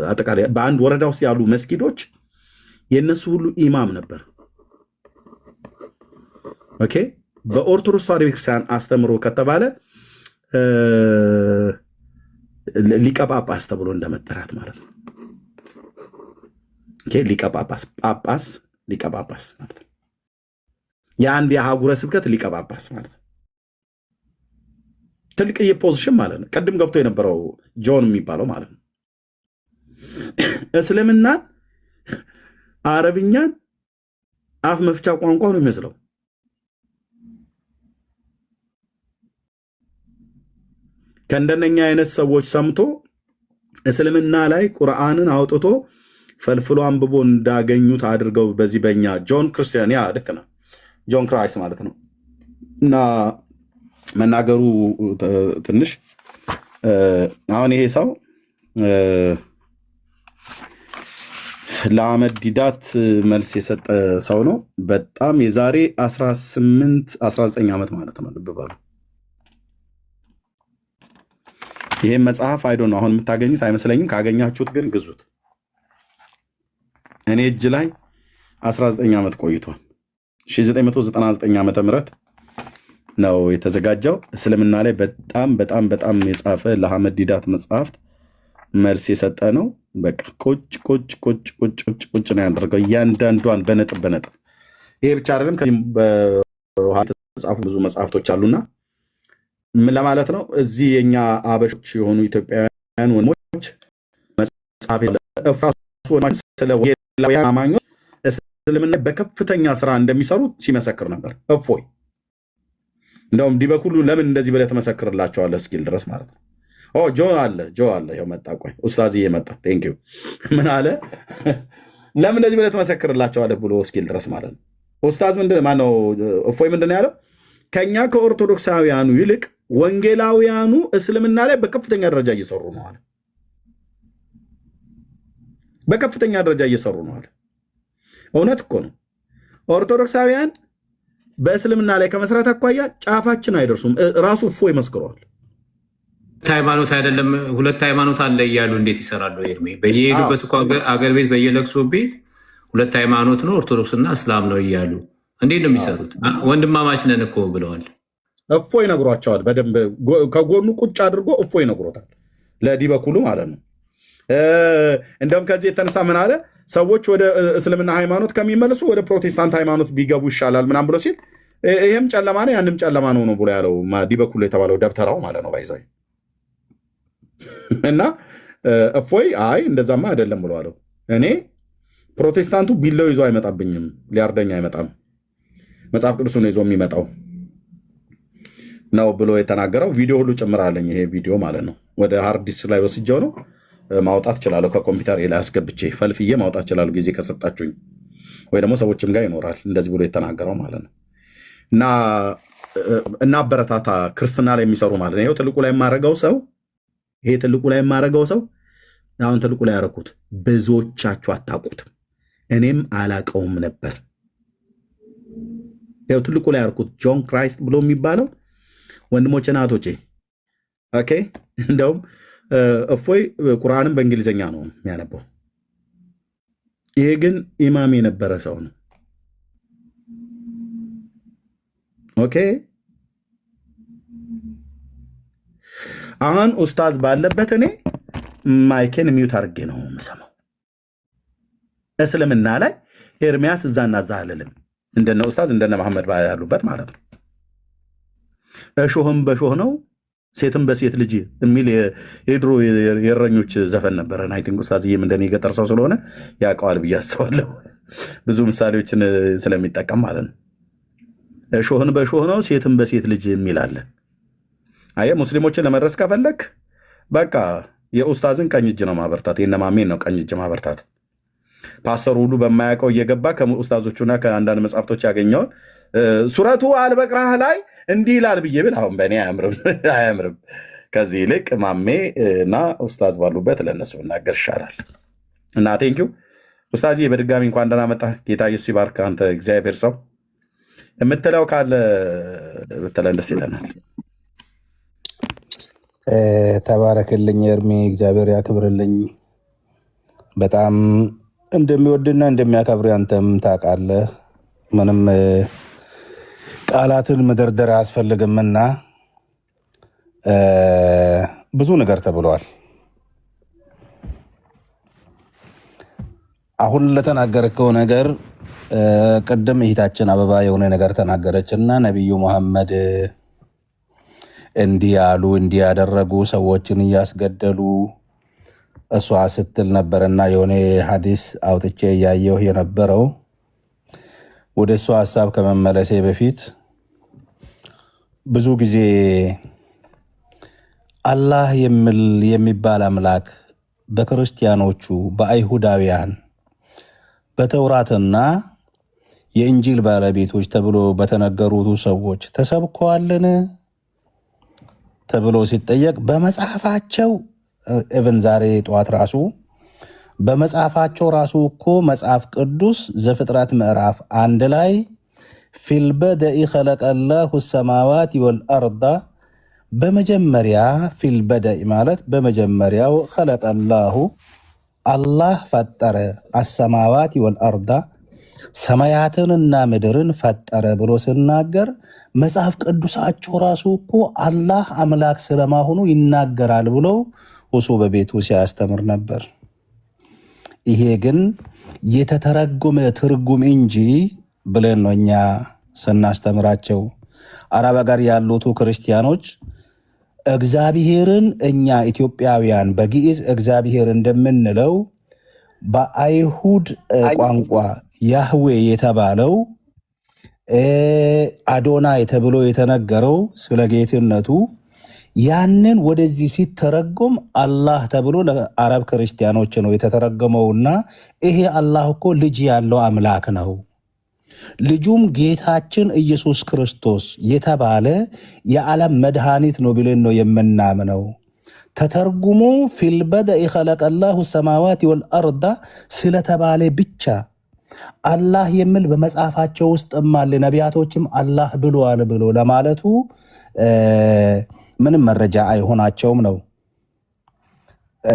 [SPEAKER 1] አጠቃላይ በአንድ ወረዳ ውስጥ ያሉ መስጊዶች የነሱ ሁሉ ኢማም ነበር። ኦኬ በኦርቶዶክስ ተዋሕዶ ቤተክርስቲያን አስተምሮ ከተባለ ሊቀ ጳጳስ ተብሎ እንደመጠራት ማለት ነው። ኦኬ ሊቀ ጳጳስ ጳጳስ ሊቀ ጳጳስ ማለት ነው። የአንድ የአህጉረ ስብከት ሊቀ ጳጳስ ማለት ነው። ትልቅ የፖዚሽን ማለት ነው። ቀድም ገብቶ የነበረው ጆን የሚባለው ማለት ነው። እስልምናን አረብኛን አፍ መፍቻ ቋንቋ ነው የሚመስለው። ከእንደነኛ አይነት ሰዎች ሰምቶ እስልምና ላይ ቁርአንን አውጥቶ ፈልፍሎ አንብቦ እንዳገኙት አድርገው በዚህ በእኛ ጆን ክርስቲያን ያ ልክ ነው ጆን ክራይስት ማለት ነው እና መናገሩ ትንሽ አሁን ይሄ ሰው ለአህመድ ዲዳት መልስ የሰጠ ሰው ነው። በጣም የዛሬ 19 ዓመት ማለት ነው። ልብ በሉ። ይሄን መጽሐፍ አይዶ ነው አሁን የምታገኙት አይመስለኝም። ካገኛችሁት ግን ግዙት። እኔ እጅ ላይ 19 ዓመት ቆይቷል። 1999 ዓመተ ምህረት ነው የተዘጋጀው። እስልምና ላይ በጣም በጣም በጣም የጻፈ ለአህመድ ዲዳት መጽሐፍት መልስ የሰጠ ነው። በቃ ቁጭ ቁጭ ቁጭ ቁጭ ቁጭ ቁጭ ነው ያደረገው እያንዳንዷን በነጥብ በነጥብ። ይሄ ብቻ አይደለም፣ ከዚህም በኋላ የተጻፉ ብዙ መጽሐፍቶች አሉና ምን ለማለት ነው፣ እዚህ የኛ አበሾች የሆኑ ኢትዮጵያውያን ወንድሞች መጽሐፍ ስለ ወንጌላውያን አማኞች እስልምና በከፍተኛ ስራ እንደሚሰሩ ሲመሰክር ነበር። እፎይ እንደውም ዲበኩሉ ለምን እንደዚህ ብለህ ተመሰክርላቸዋለህ እስኪል ድረስ ማለት ነው። ጆ አለ ይኸው መጣ። ቆይ ኡስታዝዬ መጣ። ቴንክ ዩ። ምን አለ? ለምን እንደዚህ ብለህ ተመሰክርላቸዋለህ ብሎ እስኪል ድረስ ማለት ነው። ኡስታዝ ማነው እፎይ ምንድን ያለው? ከኛ ከኦርቶዶክሳውያኑ ይልቅ ወንጌላውያኑ እስልምና ላይ በከፍተኛ ደረጃ እየሰሩ ነው አለ። በከፍተኛ ደረጃ እየሰሩ ነው አለ። እውነት እኮ ነው። ኦርቶዶክሳውያን በእስልምና ላይ ከመስራት አኳያ ጫፋችን አይደርሱም። ራሱ እፎይ መስክሯል።
[SPEAKER 2] ሃይማኖት አይደለም ሁለት ሃይማኖት አለ እያሉ እንዴት ይሰራሉ? ኤርሜ በየሄዱበት እኮ አገር ቤት በየለቅሶ ቤት ሁለት ሃይማኖት ነው ኦርቶዶክስና እስላም ነው እያሉ እንዴት ነው የሚሰሩት? ወንድማማች ነን እኮ ብለዋል።
[SPEAKER 1] እፎይ ነግሯቸዋል። በደንብ ከጎኑ ቁጭ አድርጎ እፎይ ነግሮታል። ለዲበኩሉ ማለት ነው። እንደውም ከዚህ የተነሳ ምን አለ? ሰዎች ወደ እስልምና ሃይማኖት ከሚመለሱ ወደ ፕሮቴስታንት ሃይማኖት ቢገቡ ይሻላል ምናም ብሎ ሲል ይሄም ጨለማ ነው ያንም ጨለማ ነው ብሎ ያለው ዲበኩሉ የተባለው ደብተራው ማለት ነው። ባይዘይ እና እፎይ አይ እንደዛማ አይደለም ብሎ አለው። እኔ ፕሮቴስታንቱ ቢለው ይዞ አይመጣብኝም፣ ሊያርደኝ አይመጣም፣ መጽሐፍ ቅዱስን ይዞ የሚመጣው ነው ብሎ የተናገረው ቪዲዮ ሁሉ ጭምራለኝ። ይሄ ቪዲዮ ማለት ነው ወደ ሃርድ ዲስክ ላይ ወስጄው ነው ማውጣት እችላለሁ። ከኮምፒውተር ላይ አስገብቼ ፈልፍዬ ማውጣት እችላለሁ ጊዜ ከሰጣችሁኝ፣ ወይ ደግሞ ሰዎችም ጋር ይኖራል እንደዚህ ብሎ የተናገረው ማለት ነው። እና አበረታታ ክርስትና ላይ የሚሰሩ ማለት ነው። ይሄው ትልቁ ላይ የማረገው ሰው ይሄ ትልቁ ላይ የማረገው ሰው አሁን ትልቁ ላይ ያረኩት ብዙዎቻችሁ አታውቁትም፣ እኔም አላቀውም ነበር። ይሄው ትልቁ ላይ ያረኩት ጆን ክራይስት ብሎ የሚባለው ወንድሞቼ ናቶቼ ኦኬ። እንደውም እፎይ ቁርአንን በእንግሊዝኛ ነው የሚያነበው። ይሄ ግን ኢማም የነበረ ሰው ነው። ኦኬ አሁን ኡስታዝ ባለበት እኔ ማይኬን ሚዩት አድርጌ ነው የምሰማው። እስልምና ላይ ኤርሚያስ እዛና እዛ አልልም፣ እንደነ ኡስታዝ እንደነ መሐመድ ያሉበት ማለት ነው። እሾህም በሾህ ነው ሴትም በሴት ልጅ የሚል የድሮ የእረኞች ዘፈን ነበረ። አይ ቲንክ ኡስታዝዬም እንደኔ የገጠር ሰው ስለሆነ ያውቀዋል ብዬ አስባለሁ፣ ብዙ ምሳሌዎችን ስለሚጠቀም ማለት ነው። እሾህን በሾህ ነው ሴትም በሴት ልጅ የሚል አለ። አየህ ሙስሊሞችን ለመድረስ ከፈለክ በቃ የኡስታዝን ቀኝ እጅ ነው ማበርታት፣ የነማሜን ነው ቀኝ እጅ ማበርታት። ፓስተር ሁሉ በማያውቀው እየገባ ከኡስታዞቹና ከአንዳንድ መጽሐፍቶች ያገኘውን ሱረቱ አልበቅራህ ላይ እንዲህ ይላል ብዬ ብል አሁን በእኔ አያምርም። ከዚህ ይልቅ ማሜ እና ኡስታዝ ባሉበት ለእነሱ ብናገር ይሻላል። እና ቴንኪው ኡስታዝዬ በድጋሚ እንኳን ደህና መጣህ። ጌታ ኢየሱስ ይባርክ። አንተ እግዚአብሔር ሰው የምትለው ካለ ብትለን ደስ ይለናል።
[SPEAKER 5] ተባረክልኝ ኤርሚ፣ እግዚአብሔር ያክብርልኝ። በጣም እንደሚወድና እንደሚያከብር አንተም ታውቃለህ። ምንም ቃላትን መደርደር አያስፈልግምና ብዙ ነገር ተብሏል። አሁን ለተናገርከው ነገር ቅድም እህታችን አበባ የሆነ ነገር ተናገረችና ነቢዩ መሐመድ እንዲህ ያሉ እንዲህ ያደረጉ ሰዎችን እያስገደሉ እሷ ስትል ነበርና የሆነ ሐዲስ አውጥቼ እያየሁ የነበረው ወደ እሷ ሀሳብ ከመመለሴ በፊት ብዙ ጊዜ አላህ የሚባል አምላክ በክርስቲያኖቹ በአይሁዳውያን በተውራትና የእንጂል ባለቤቶች ተብሎ በተነገሩት ሰዎች ተሰብከዋልን ተብሎ ሲጠየቅ በመጽሐፋቸው ኢቭን ዛሬ ጠዋት ራሱ በመጽሐፋቸው ራሱ እኮ መጽሐፍ ቅዱስ ዘፍጥረት ምዕራፍ 1 ላይ ፊልበደኢ ኸለቀላሁ ሰማዋት ወልአርዳ በመጀመሪያ ፊልበደኢ ማለት በመጀመሪያው ኸለቀላሁ አላህ ፈጠረ አሰማዋት ወልአርዳ ሰማያትንና ምድርን ፈጠረ ብሎ ሲናገር መጽሐፍ ቅዱሳቸው ራሱ እኮ አላህ አምላክ ስለማሆኑ ይናገራል ብሎ እሱ በቤቱ ሲያስተምር ነበር። ይሄ ግን የተተረጎመ ትርጉም እንጂ ብለን ነው እኛ ስናስተምራቸው። አረብ ሀገር ያሉት ክርስቲያኖች እግዚአብሔርን እኛ ኢትዮጵያውያን በግዕዝ እግዚአብሔር እንደምንለው በአይሁድ ቋንቋ ያህዌ የተባለው አዶናይ ተብሎ የተነገረው ስለ ጌትነቱ ያንን ወደዚህ ሲተረጎም አላህ ተብሎ ለአረብ ክርስቲያኖች ነው የተተረጎመውና ይሄ አላህ እኮ ልጅ ያለው አምላክ ነው፣ ልጁም ጌታችን ኢየሱስ ክርስቶስ የተባለ የዓለም መድኃኒት ነው ብለን ነው የምናምነው። ተተርጉሞ ፊልበደኢ ኸለቀላሁ ሰማዋት ወልአርዳ ስለተባለ ብቻ አላህ የሚል በመጽሐፋቸው ውስጥም አለ፣ ነቢያቶችም አላህ ብሏል ብሎ ለማለቱ ምንም መረጃ አይሆናቸውም ነው።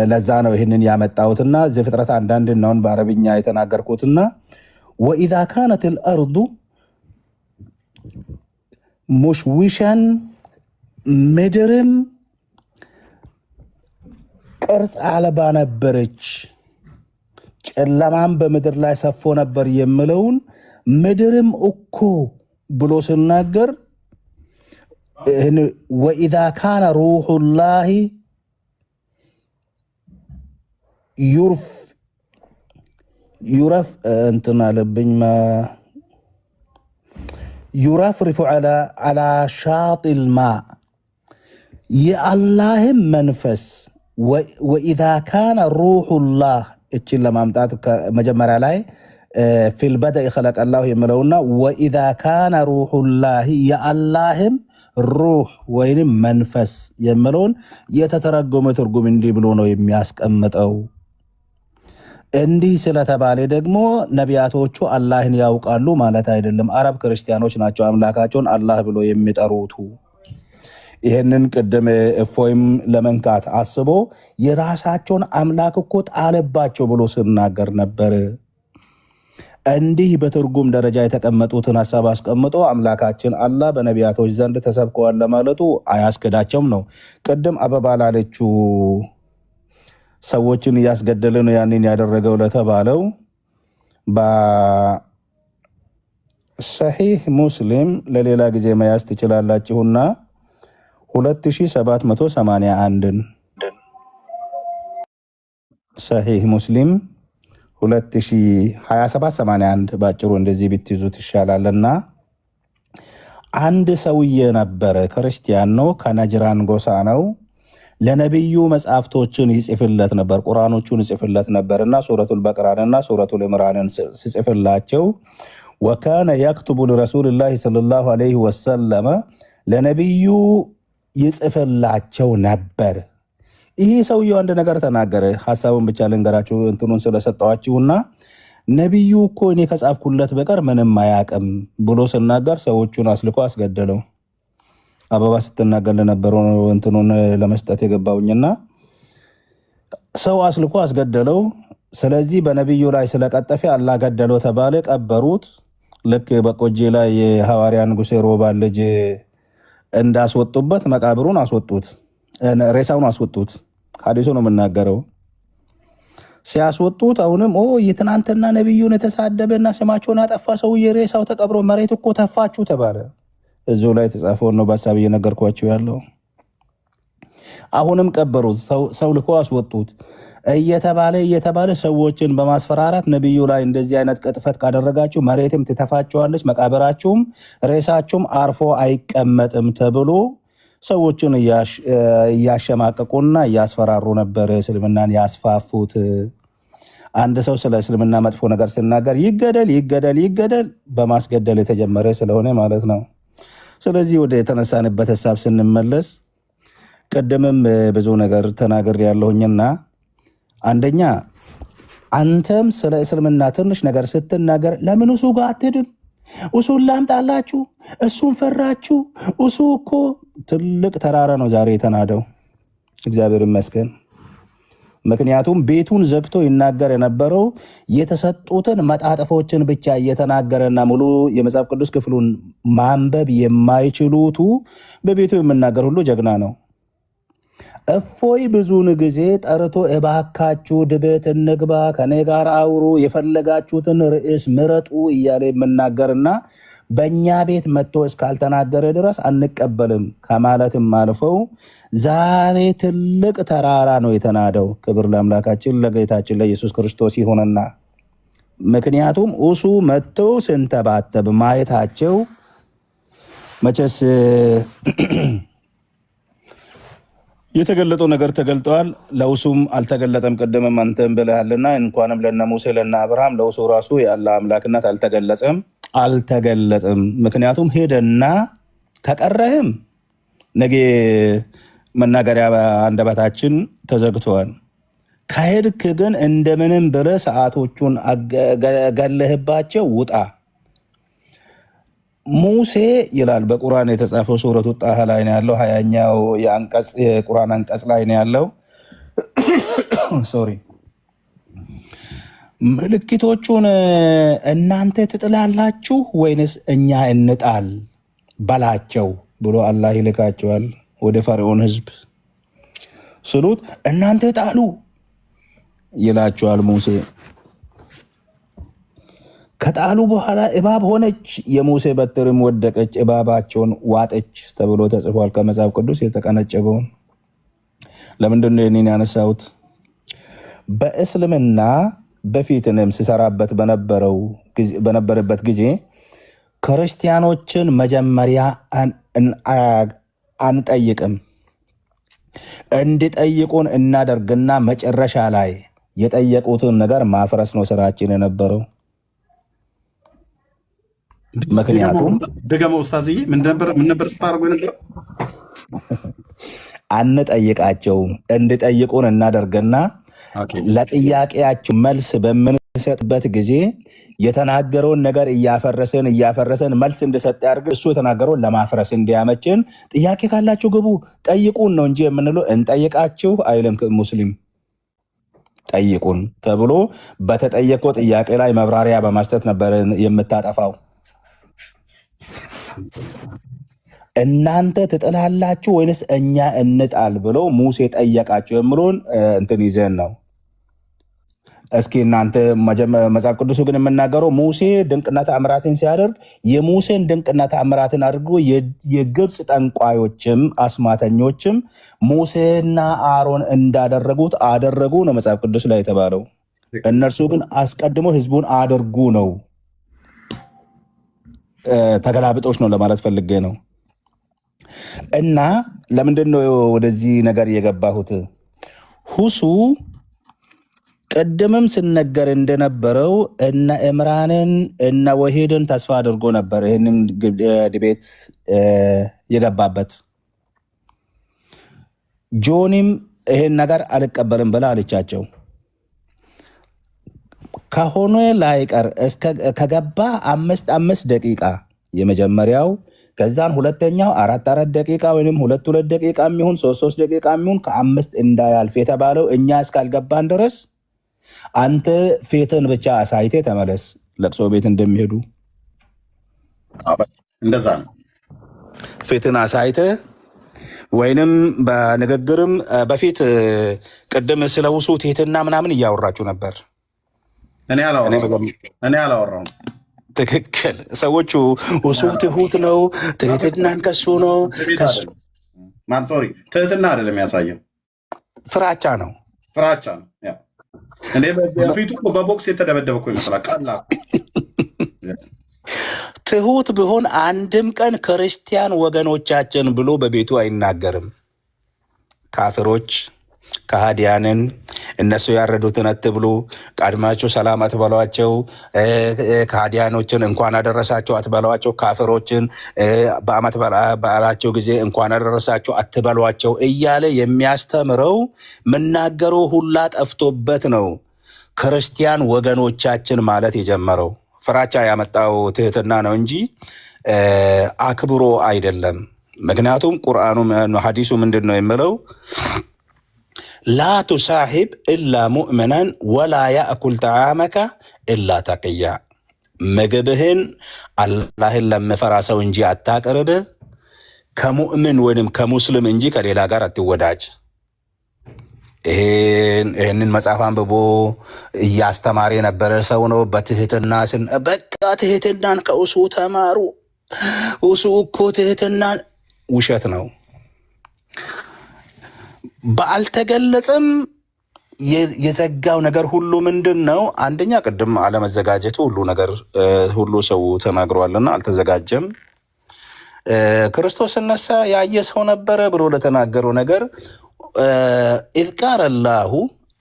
[SPEAKER 5] ለዛ ነው ይህንን ያመጣሁትና ዘፍጥረት አንዳንድ ነውን በአረብኛ የተናገርኩትና ወኢዛ ካነት الارض ሙሽዊሸን ምድርም ቅርጽ አልባ ነበረች፣ ጨለማም በምድር ላይ ሰፎ ነበር የሚለውን ምድርም እኮ ብሎ ሲናገር ወኢዛ ካነ ሩሑላሂ ዩረፍ እንትን አለብኝ ዩረፍርፉ ዐላ ሻጢል ማ የአላህም መንፈስ ወኢዛ ካነ ሩሑላህ እችን ለማምጣት መጀመሪያ ላይ ፊልበደኢ ኸለቀላሁ የሚለውና ወኢዛ ካነ ሩሑላህ የአላህም ሩህ ወይንም መንፈስ የሚለውን የተተረጎመ ትርጉም እንዲህ ብሎ ነው የሚያስቀምጠው። እንዲህ ስለተባለ ደግሞ ነቢያቶቹ አላህን ያውቃሉ ማለት አይደለም። አረብ ክርስቲያኖች ናቸው አምላካቸውን አላህ ብሎ የሚጠሩት። ይህንን ቅድም እፎይም ለመንካት አስቦ የራሳቸውን አምላክ እኮ ጣለባቸው ብሎ ሲናገር ነበር። እንዲህ በትርጉም ደረጃ የተቀመጡትን ሀሳብ አስቀምጦ አምላካችን አላህ በነቢያቶች ዘንድ ተሰብከዋል ለማለቱ አያስገዳቸውም ነው። ቅድም አበባ ላለችው ሰዎችን እያስገደለ ነው ያንን ያደረገው ለተባለው በሰሒህ ሙስሊም ለሌላ ጊዜ መያዝ ትችላላችሁና 2781 ሰሒህ ሙስሊም 2781 ባጭሩ እንደዚህ ብትይዙት ይሻላልና አንድ ሰውዬ ነበረ፣ ክርስቲያን ነው፣ ከነጅራን ጎሳ ነው። ለነብዩ መጽሐፍቶችን ይጽፍለት ነበር፣ ቁርአኖቹን ይጽፍለት ነበርና ሱረቱል በቀራንና ሱረቱል ኢምራንን ሲጽፍላቸው ወካነ የክቱቡ ለረሱልላህ ሰለላሁ ዐለይሂ ወሰለም ለነብዩ ይጽፍላቸው ነበር። ይህ ሰውየው አንድ ነገር ተናገረ። ሐሳቡን ብቻ ልንገራችሁ እንትኑን ስለሰጠዋችሁና ነብዩ እኮ እኔ ከጻፍኩለት በቀር ምንም አያውቅም ብሎ ሲናገር ሰዎቹን አስልኮ አስገደለው። አበባ ስትናገር ለነበረው እንትኑን ለመስጠት የገባውኝና ሰው አስልኮ አስገደለው። ስለዚህ በነብዩ ላይ ስለቀጠፈ አላህ ገደለው ተባለ። ቀበሩት። ልክ በቆጄ ላይ የሐዋርያ ንጉሴ ሮባን ልጅ እንዳስወጡበት መቃብሩን አስወጡት፣ ሬሳውን አስወጡት። ሐዲሱ ነው የምናገረው። ሲያስወጡት አሁንም የትናንትና ነብዩን የተሳደበና ስማቸውን ያጠፋ ሰውዬ ሬሳው ተቀብሮ መሬት እኮ ተፋችሁ ተባለ። እዚሁ ላይ የተጻፈውን ነው በሀሳብ እየነገርኳቸው ያለው። አሁንም ቀበሩት፣ ሰው ልኮ አስወጡት እየተባለ ሰዎችን በማስፈራራት ነብዩ ላይ እንደዚህ አይነት ቅጥፈት ካደረጋችሁ መሬትም ትተፋችኋለች፣ መቃብራችሁም ሬሳችሁም አርፎ አይቀመጥም ተብሎ ሰዎችን እያሸማቀቁና እያስፈራሩ ነበር እስልምናን ያስፋፉት። አንድ ሰው ስለ እስልምና መጥፎ ነገር ሲናገር ይገደል ይገደል ይገደል በማስገደል የተጀመረ ስለሆነ ማለት ነው። ስለዚህ ወደ የተነሳንበት ሀሳብ ስንመለስ ቅድምም ብዙ ነገር ተናገር ያለሁኝና አንደኛ አንተም ስለ እስልምና ትንሽ ነገር ስትናገር ለምን እሱ ጋር አትሄድም? እሱን ላምጣላችሁ፣ እሱን ፈራችሁ። እሱ እኮ ትልቅ ተራራ ነው ዛሬ የተናደው። እግዚአብሔር ይመስገን። ምክንያቱም ቤቱን ዘግቶ ይናገር የነበረው የተሰጡትን መጣጥፎችን ብቻ እየተናገረና ሙሉ የመጽሐፍ ቅዱስ ክፍሉን ማንበብ የማይችሉቱ በቤቱ የምናገር ሁሉ ጀግና ነው። እፎይ ብዙውን ጊዜ ጠርቶ እባካችሁ ድቤት እንግባ፣ ከኔ ጋር አውሩ፣ የፈለጋችሁትን ርዕስ ምረጡ እያለ የምናገርና በእኛ ቤት መጥቶ እስካልተናገረ ድረስ አንቀበልም ከማለትም አልፈው ዛሬ ትልቅ ተራራ ነው የተናደው። ክብር ለአምላካችን ለጌታችን ለኢየሱስ ክርስቶስ ይሁንና ምክንያቱም እሱ መጥቶ ስንተባተብ ማየታቸው መቼስ የተገለጠው ነገር ተገልጠዋል፣ ለውሱም አልተገለጠም። ቅድምም አንተም ብለሃልና እንኳንም ለነ ሙሴ ለነ አብርሃም ለውሱ ራሱ የአላህ አምላክነት አልተገለጠም። ምክንያቱም ሄደና ከቀረህም ነገ መናገሪያ አንደበታችን ተዘግተዋል። ከሄድክ ግን እንደምንም ብለህ ሰዓቶቹን ገለህባቸው ውጣ። ሙሴ ይላል በቁርአን የተጻፈው ሱረቱ ጣሃ ላይ ነው ያለው። 20ኛው የቁርአን አንቀጽ ላይ ነው ያለው። ሶሪ ምልክቶቹን እናንተ ትጥላላችሁ ወይንስ እኛ እንጣል በላቸው ብሎ አላህ ይልካቸዋል ወደ ፈርዖን ህዝብ ስሉት እናንተ ጣሉ ይላቸዋል ሙሴ። ከጣሉ በኋላ እባብ ሆነች፣ የሙሴ በትርም ወደቀች፣ እባባቸውን ዋጠች ተብሎ ተጽፏል ከመጽሐፍ ቅዱስ የተቀነጨበውን። ለምንድን ነው ይህንን ያነሳሁት? በእስልምና በፊትንም ሲሰራበት በነበረበት ጊዜ ክርስቲያኖችን መጀመሪያ አንጠይቅም፣ እንዲጠይቁን እናደርግና መጨረሻ ላይ የጠየቁትን ነገር ማፍረስ ነው ስራችን የነበረው። ምክንያቱም
[SPEAKER 1] ደገመ ኡስታዝዬ ምን ነበር ስታደርጉ የነበረው?
[SPEAKER 5] አንጠይቃቸውም፣ እንዲጠይቁን እናደርግና ለጥያቄያቸው መልስ በምንሰጥበት ጊዜ የተናገረውን ነገር እያፈረሰን መልስ እንድሰጥ ያድርግ። እሱ የተናገረውን ለማፍረስ እንዲያመችን ጥያቄ ካላችሁ ግቡ ጠይቁን ነው እንጂ የምንለው እንጠይቃችሁ አይልም ሙስሊም። ጠይቁን ተብሎ በተጠየቀው ጥያቄ ላይ መብራሪያ በማስጠት ነበር የምታጠፋው። እናንተ ትጥላላችሁ ወይንስ እኛ እንጣል ብሎ ሙሴ ጠየቃቸው የምለውን እንትን ይዘን ነው። እስኪ እናንተ መጽሐፍ ቅዱሱ ግን የምናገረው ሙሴ ድንቅና ተአምራትን ሲያደርግ የሙሴን ድንቅና ተአምራትን አድርጎ የግብፅ ጠንቋዮችም አስማተኞችም ሙሴና አሮን እንዳደረጉት አደረጉ ነው መጽሐፍ ቅዱስ ላይ የተባለው። እነርሱ ግን አስቀድሞ ህዝቡን አድርጉ ነው። ተገላብጦች ነው ለማለት ፈልጌ ነው። እና ለምንድን ነው ወደዚህ ነገር የገባሁት? ሁሱ ቅድምም ስነገር እንደነበረው እነ እምራንን እነ ወሂድን ተስፋ አድርጎ ነበር ይህንን ዲቤት የገባበት። ጆኒም ይሄን ነገር አልቀበልም ብላ አለቻቸው። ከሆነ ላይቀር ከገባ 5 ደቂቃ የመጀመሪያው፣ ከዛን ሁለተኛው 4 ደቂቃ ወይም 2 ደቂቃ የሚሆን 3 ደቂቃ የሚሆን ከ5 እንዳያልፍ የተባለው እኛ እስካልገባን ድረስ አንተ ፊትን ብቻ አሳይቴ ተመለስ። ለቅሶ ቤት እንደሚሄዱ
[SPEAKER 1] እንደዛ ነው።
[SPEAKER 5] ፊትን አሳይተ ወይንም በንግግርም በፊት ቅድም ስለ ውሱ ትህትና ምናምን እያወራችሁ ነበር። እኔ
[SPEAKER 1] አላወራሁም።
[SPEAKER 5] ትክክል። ሰዎቹ ውሱ ትሁት ነው፣ ትህትናን ከሱ ነው።
[SPEAKER 1] ትህትና አይደለም ያሳየው፣
[SPEAKER 5] ፍራቻ ነው።
[SPEAKER 1] እኔ በፊቱ በቦክስ የተደበደበ እኮ ይመስላል። ቀላ
[SPEAKER 5] ትሁት ቢሆን አንድም ቀን ክርስቲያን ወገኖቻችን ብሎ በቤቱ አይናገርም። ካፍሮች ከሃዲያንን እነሱ ያረዱትን አትብሉ፣ ቀድማችሁ ሰላም አትበሏቸው፣ ከሃዲያኖችን እንኳን አደረሳቸው አትበሏቸው፣ ካፍሮችን በዓመት በዓላቸው ጊዜ እንኳን አደረሳቸው አትበሏቸው እያለ የሚያስተምረው ምናገረው ሁላ ጠፍቶበት ነው ክርስቲያን ወገኖቻችን ማለት የጀመረው። ፍራቻ ያመጣው ትህትና ነው እንጂ አክብሮ አይደለም። ምክንያቱም ቁርአኑ ሐዲሱ ምንድን ነው የሚለው? ላ ቱሳሒብ ኢላ ሙእሚናን ወላ ያእኩል ጠዓመከ ኢላ ተቅያ። ምግብህን አላህን ለምፈራ ሰው እንጂ አታቅርብ፣ ከሙእምን ወይም ከሙስሊም እንጂ ከሌላ ጋር አትወዳጅ። ይህንን መጽሐፍ አንብቦ እያስተማረ የነበረ ሰው ነው። በትህትና በቃ ትህትናን ከእሱ ተማሩ። እሱ እኮ ትህትናን ውሸት ነው። በአልተገለጸም የዘጋው ነገር ሁሉ ምንድን ነው? አንደኛ ቅድም አለመዘጋጀቱ ሁሉ ሰው ተናግሯልና አልተዘጋጀም። ክርስቶስ እነሳ ያየ ሰው ነበረ ብሎ ለተናገረው ነገር ኢዝ ቃለ ላሁ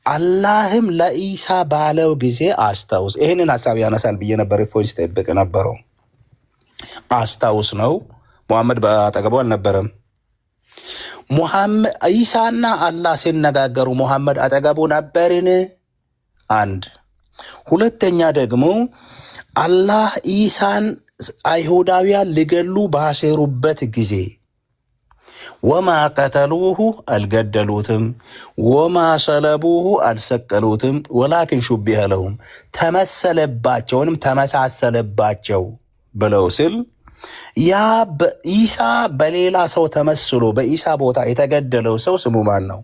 [SPEAKER 5] አላህም ለኢሳ ባለው ጊዜ አስታውስ። ይህንን ሀሳብ ያነሳል ብዬ ነበር። ፎይስ ጠብቅ ነበረው አስታውስ ነው። ሙሐመድ በአጠገቡ አልነበረም። ኢሳና አላህ ሲነጋገሩ ሙሐመድ አጠገቡ ነበርን? አንድ ሁለተኛ ደግሞ አላህ ኢሳን አይሁዳውያን ሊገሉ ባሴሩበት ጊዜ ወማ ቀተሉሁ አልገደሉትም፣ ወማ ሰለቡሁ አልሰቀሉትም፣ ወላኪን ሹቢሀ ለሁም ተመሰለባቸውንም ተመሳሰለባቸው ብለው ስል ያ ኢሳ በሌላ ሰው ተመስሎ በኢሳ ቦታ የተገደለው ሰው ስሙ ማን ነው?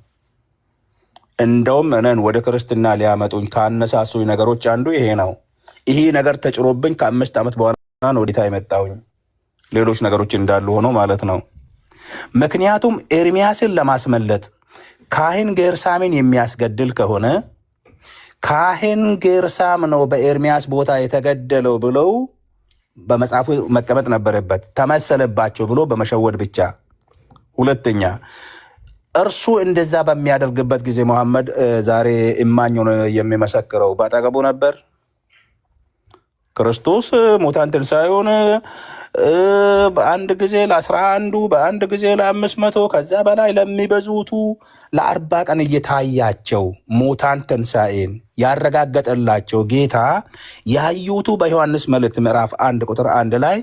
[SPEAKER 5] እንደውም እኔን ወደ ክርስትና ሊያመጡኝ ካነሳሱኝ ነገሮች አንዱ ይሄ ነው። ይሄ ነገር ተጭሮብኝ ከ5 ዓመት በኋላ ነው ወዲታ የመጣሁኝ። ሌሎች ነገሮች እንዳሉ ሆኖ ማለት ነው። ምክንያቱም ኤርሚያስን ለማስመለጥ ካህን ጌርሳምን የሚያስገድል ከሆነ ካህን ጌርሳም ነው በኤርሚያስ ቦታ የተገደለው ብለው በመጽሐፉ መቀመጥ ነበረበት። ተመሰለባቸው ብሎ በመሸወድ ብቻ። ሁለተኛ እርሱ እንደዛ በሚያደርግበት ጊዜ መሐመድ ዛሬ እማኝ ሆኖ የሚመሰክረው ባጠገቡ ነበር። ክርስቶስ ሙታን ትንሣኤውን በአንድ ጊዜ ለ11 በአንድ ጊዜ ለ500 ከዛ በላይ ለሚበዙቱ ለ40 ቀን እየታያቸው ሙታን ትንሣኤን ያረጋገጠላቸው ጌታ ያዩቱ በዮሐንስ መልእክት ምዕራፍ 1 ቁጥር 1 ላይ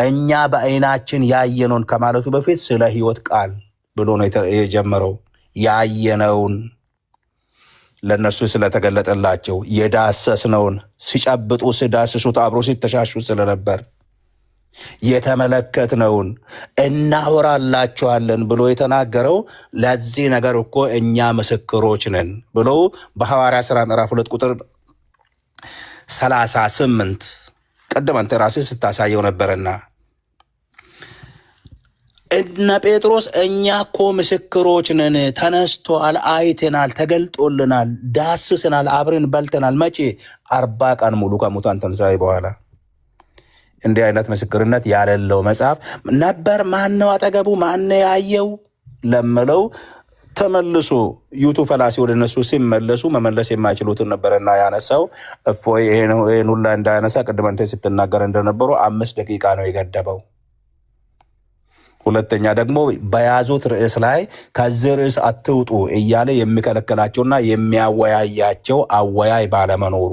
[SPEAKER 5] እኛ በዓይናችን ያየነውን ከማለቱ በፊት ስለ ሕይወት ቃል ብሎ ነው የጀመረው። ያየነውን ለነሱ ስለተገለጠላቸው የዳሰስነውን ሲጨብጡ ሲዳስሱት አብሮ ሲተሻሹ ስለነበር የተመለከትነውን እናወራላቸዋለን ብሎ የተናገረው ለዚህ ነገር እኮ እኛ ምስክሮች ነን ብሎ በሐዋርያ ሥራ ምዕራፍ 2 ቁጥር 38 ቀደም አንተ ራስህ ስታሳየው ነበርና እነ ጴጥሮስ እኛ እኮ ምስክሮች ነን፣ ተነስቷል፣ አይተናል፣ ተገልጦልናል፣ ዳስስናል፣ አብረን በልተናል። መቼ? 40 ቀን ሙሉ ከሙታን ትንሣኤ በኋላ። እንዲህ አይነት ምስክርነት ያለለው መጽሐፍ ነበር። ማነው አጠገቡ? ማነው ያየው ለምለው ተመልሶ ዩቱብ ፈላሲ ወደ እነሱ ሲመለሱ መመለስ የማይችሉትን ነበረና ያነሳው። እፎይ ይሄን ሁላ እንዳያነሳ ቅድም አንተ ስትናገር እንደነበሩ 5 ደቂቃ ነው የገደበው። ሁለተኛ ደግሞ በያዙት ርዕስ ላይ ከዚህ ርዕስ አትውጡ እያለ የሚከለከላቸውና የሚያወያያቸው አወያይ ባለመኖሩ፣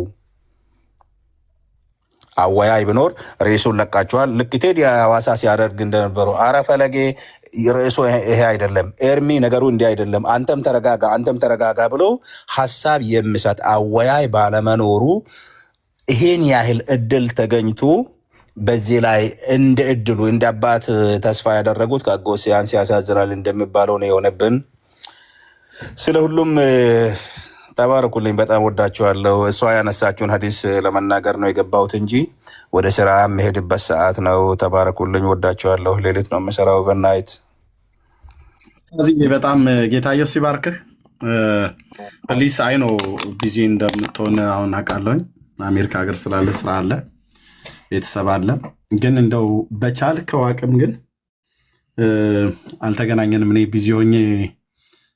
[SPEAKER 5] አወያይ ቢኖር ርዕሱን ለቃቸዋል። ልክ ቴዲ ሐዋሳ ሲያደርግ እንደነበሩ አረ ፈለጌ ርዕሱ ይሄ አይደለም፣ ኤርሚ ነገሩ እንዲህ አይደለም፣ አንተም ተረጋጋ ብሎ ሀሳብ የሚሰጥ አወያይ ባለመኖሩ ይሄን ያህል እድል ተገኝቶ በዚህ ላይ እንደ እድሉ እንደ አባት ተስፋ ያደረጉት ከአጎት ሲያንስ ያሳዝናል እንደሚባለው ነው የሆነብን። ስለ ሁሉም ተባረኩልኝ። በጣም ወዳችኋለሁ። እሷ ያነሳችሁን ሀዲስ ለመናገር ነው የገባሁት እንጂ ወደ ስራ የምሄድበት ሰዓት ነው። ተባረኩልኝ። ወዳችኋለሁ። ሌሊት ነው የምሰራው ኦቨርናይት።
[SPEAKER 1] ስለዚህ በጣም ጌታ ኢየሱስ ይባርክህ። ፕሊስ አይ ነው ቢዚ እንደምትሆን አሁን አውቃለሁኝ። አሜሪካ ሀገር ስላለ ስራ አለ፣ ቤተሰብ አለ። ግን እንደው በቻልከው አቅም ግን አልተገናኘንም። እኔ ቢዚ ሆኜ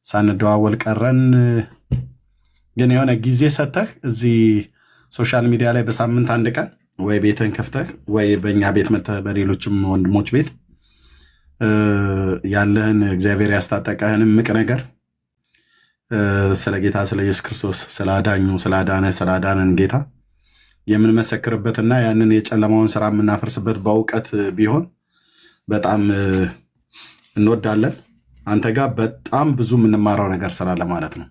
[SPEAKER 1] ሳንደዋወል ቀረን። ግን የሆነ ጊዜ ሰተህ እዚህ ሶሻል ሚዲያ ላይ በሳምንት 1 ቀን ወይ ቤትህን ከፍተህ ወይ በእኛ ቤት መተህ በሌሎችም ወንድሞች ቤት ያለህን እግዚአብሔር ያስታጠቀህን ምቅ ነገር ስለ ጌታ ስለ ኢየሱስ ክርስቶስ ስላዳነን ጌታ የምንመሰክርበትና ያንን የጨለማውን ስራ የምናፈርስበት በእውቀት ቢሆን በጣም እንወዳለን። አንተ ጋር በጣም ብዙ የምንማረው ነገር ስላለ ማለት ነው።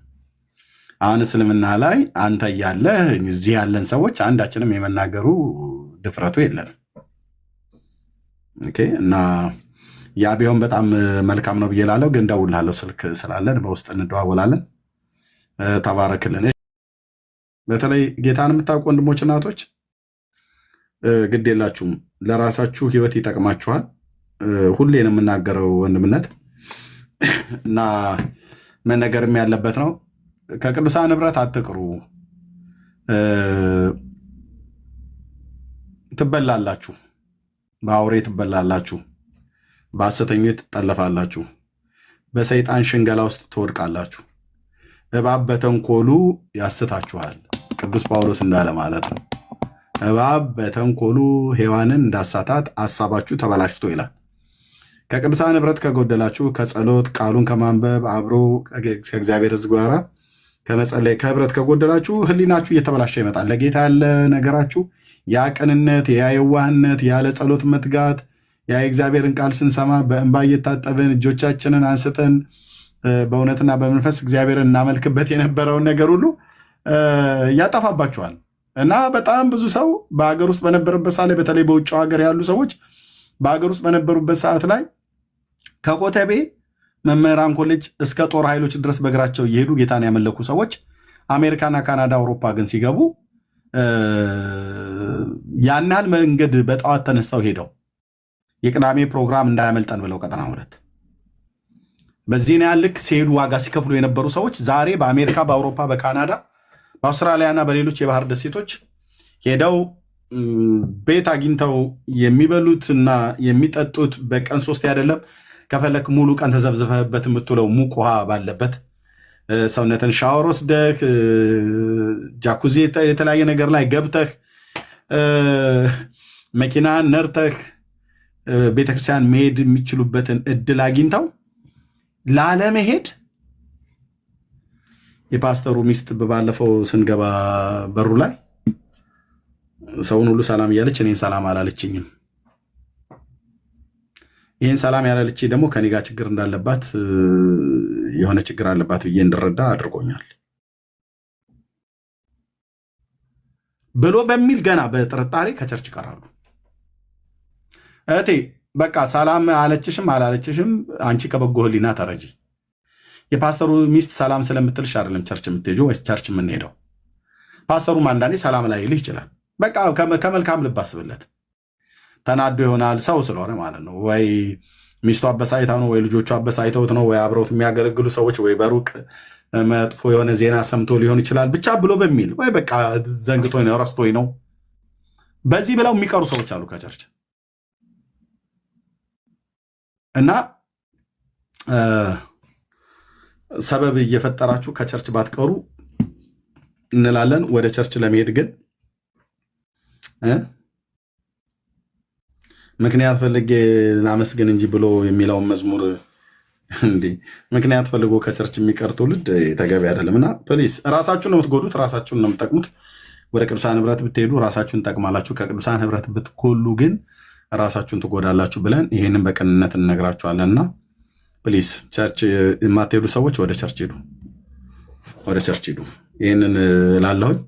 [SPEAKER 1] አሁን እስልምና ላይ አንተ እያለ እዚህ ያለን ሰዎች አንዳችንም የመናገሩ ድፍረቱ የለንም። ኦኬ። እና ያ ቢሆን በጣም መልካም ነው ብዬ እላለሁ። ግን ደውልሃለሁ፣ ስልክ ስላለን በውስጥ እንደዋወላለን። ተባረክልን። በተለይ ጌታን የምታውቁ ወንድሞች እናቶች ግድ የላችሁም፣ ለራሳችሁ ህይወት ይጠቅማችኋል። ሁሌ ነው የምናገረው ወንድምነት እና መነገርም ያለበት ነው። ከቅዱሳን ህብረት አትቅሩ፣ ትበላላችሁ፣ በአውሬ ትበላላችሁ፣ በሐሰተኞች ትጠለፋላችሁ፣ በሰይጣን ሽንገላ ውስጥ ትወድቃላችሁ፣ እባብ በተንኮሉ ያስታችኋል። ቅዱስ ጳውሎስ እንዳለ ማለት ነው። እባብ በተንኮሉ ሔዋንን እንዳሳታት አሳባችሁ ተበላሽቶ ይላል። ከቅዱሳን ህብረት ከጎደላችሁ ከጸሎት ቃሉን ከማንበብ አብሮ ከእግዚአብሔር ሕዝብ ጋር ከመጸለይ ከህብረት ከጎደላችሁ ህሊናችሁ እየተበላሸ ይመጣል። ለጌታ ያለ ነገራችሁ ያ ቅንነት፣ ያ የዋህነት፣ ያለ ጸሎት መትጋት፣ ያ የእግዚአብሔርን ቃል ስንሰማ በእንባ እየታጠብን እጆቻችንን አንስተን በእውነትና በመንፈስ እግዚአብሔርን እናመልክበት የነበረውን ነገር ሁሉ ያጠፋባችኋል። እና በጣም ብዙ ሰው በሀገር ውስጥ በነበረበት ሰዓት ላይ በተለይ በውጭ ሀገር ያሉ ሰዎች በሀገር ውስጥ በነበሩበት ሰዓት ላይ ከኮተቤ መምህራን ኮሌጅ እስከ ጦር ኃይሎች ድረስ በእግራቸው እየሄዱ ጌታን ያመለኩ ሰዎች አሜሪካና ካናዳ፣ አውሮፓ ግን ሲገቡ ያን ያህል መንገድ በጠዋት ተነስተው ሄደው የቅዳሜ ፕሮግራም እንዳያመልጠን ብለው ቀጠና ሁለት በዚህን ያህል ልክ ሲሄዱ ዋጋ ሲከፍሉ የነበሩ ሰዎች ዛሬ በአሜሪካ፣ በአውሮፓ፣ በካናዳ፣ በአውስትራሊያና በሌሎች የባህር ደሴቶች ሄደው ቤት አግኝተው የሚበሉትና የሚጠጡት በቀን 3 አይደለም ከፈለክ ሙሉ ቀን ተዘብዝፈህበት የምትውለው ሙቅ ውሃ ባለበት ሰውነትን ሻወር ወስደህ ጃኩዚ የተለያየ ነገር ላይ ገብተህ መኪናን ነርተህ ቤተክርስቲያን መሄድ የሚችሉበትን እድል አግኝተው ላለመሄድ የፓስተሩ ሚስት ባለፈው ስንገባ በሩ ላይ ሰውን ሁሉ ሰላም እያለች እኔን ሰላም አላለችኝም። ይህን ሰላም ያላለች ደግሞ ከኔ ጋር ችግር እንዳለባት የሆነ ችግር አለባት ብዬ እንድረዳ አድርጎኛል ብሎ በሚል ገና በጥርጣሬ ከቸርች ይቀራሉ። እህቴ በቃ ሰላም አለችሽም አላለችሽም አንቺ ከበጎ ህሊና ተረጂ። የፓስተሩ ሚስት ሰላም ስለምትልሽ አይደለም ቸርች የምትሄጂው ወይስ ቸርች የምንሄደው። ፓስተሩም አንዳንዴ ሰላም ላይ ይልህ ይችላል። በቃ ከመልካም ልብ አስብለት። ተናዶ ይሆናል ሰው ስለሆነ ማለት ነው። ወይ ሚስቱ አበሳይታ ነው፣ ወይ ልጆቹ አበሳይተውት ነው፣ ወይ አብረውት የሚያገለግሉ ሰዎች፣ ወይ በሩቅ መጥፎ የሆነ ዜና ሰምቶ ሊሆን ይችላል። ብቻ ብሎ በሚል ወይ በቃ ዘንግቶኝ ነው ረስቶኝ ነው በዚህ ብለው የሚቀሩ ሰዎች አሉ ከቸርች እና ሰበብ እየፈጠራችሁ ከቸርች ባትቀሩ እንላለን። ወደ ቸርች ለመሄድ ግን ምክንያት ፈልጌ ላመስግን እንጂ ብሎ የሚለውን መዝሙር እንዴ ምክንያት ፈልጎ ከቸርች የሚቀር ትውልድ ተገቢ አይደለም። እና ፕሊስ ራሳችሁን ነው የምትጎዱት፣ ራሳችሁን ነው የምትጠቅሙት። ወደ ቅዱሳን ህብረት ብትሄዱ ራሳችሁን ጠቅማላችሁ፣ ከቅዱሳን ህብረት ብትኮሉ ግን ራሳችሁን ትጎዳላችሁ ብለን ይህንን በቅንነት እንነግራችኋለንና ፕሊስ ቸርች የማትሄዱ ሰዎች ወደ ቸርች ሂዱ፣ ወደ ቸርች ሂዱ። ይህንን እላለሁኝ።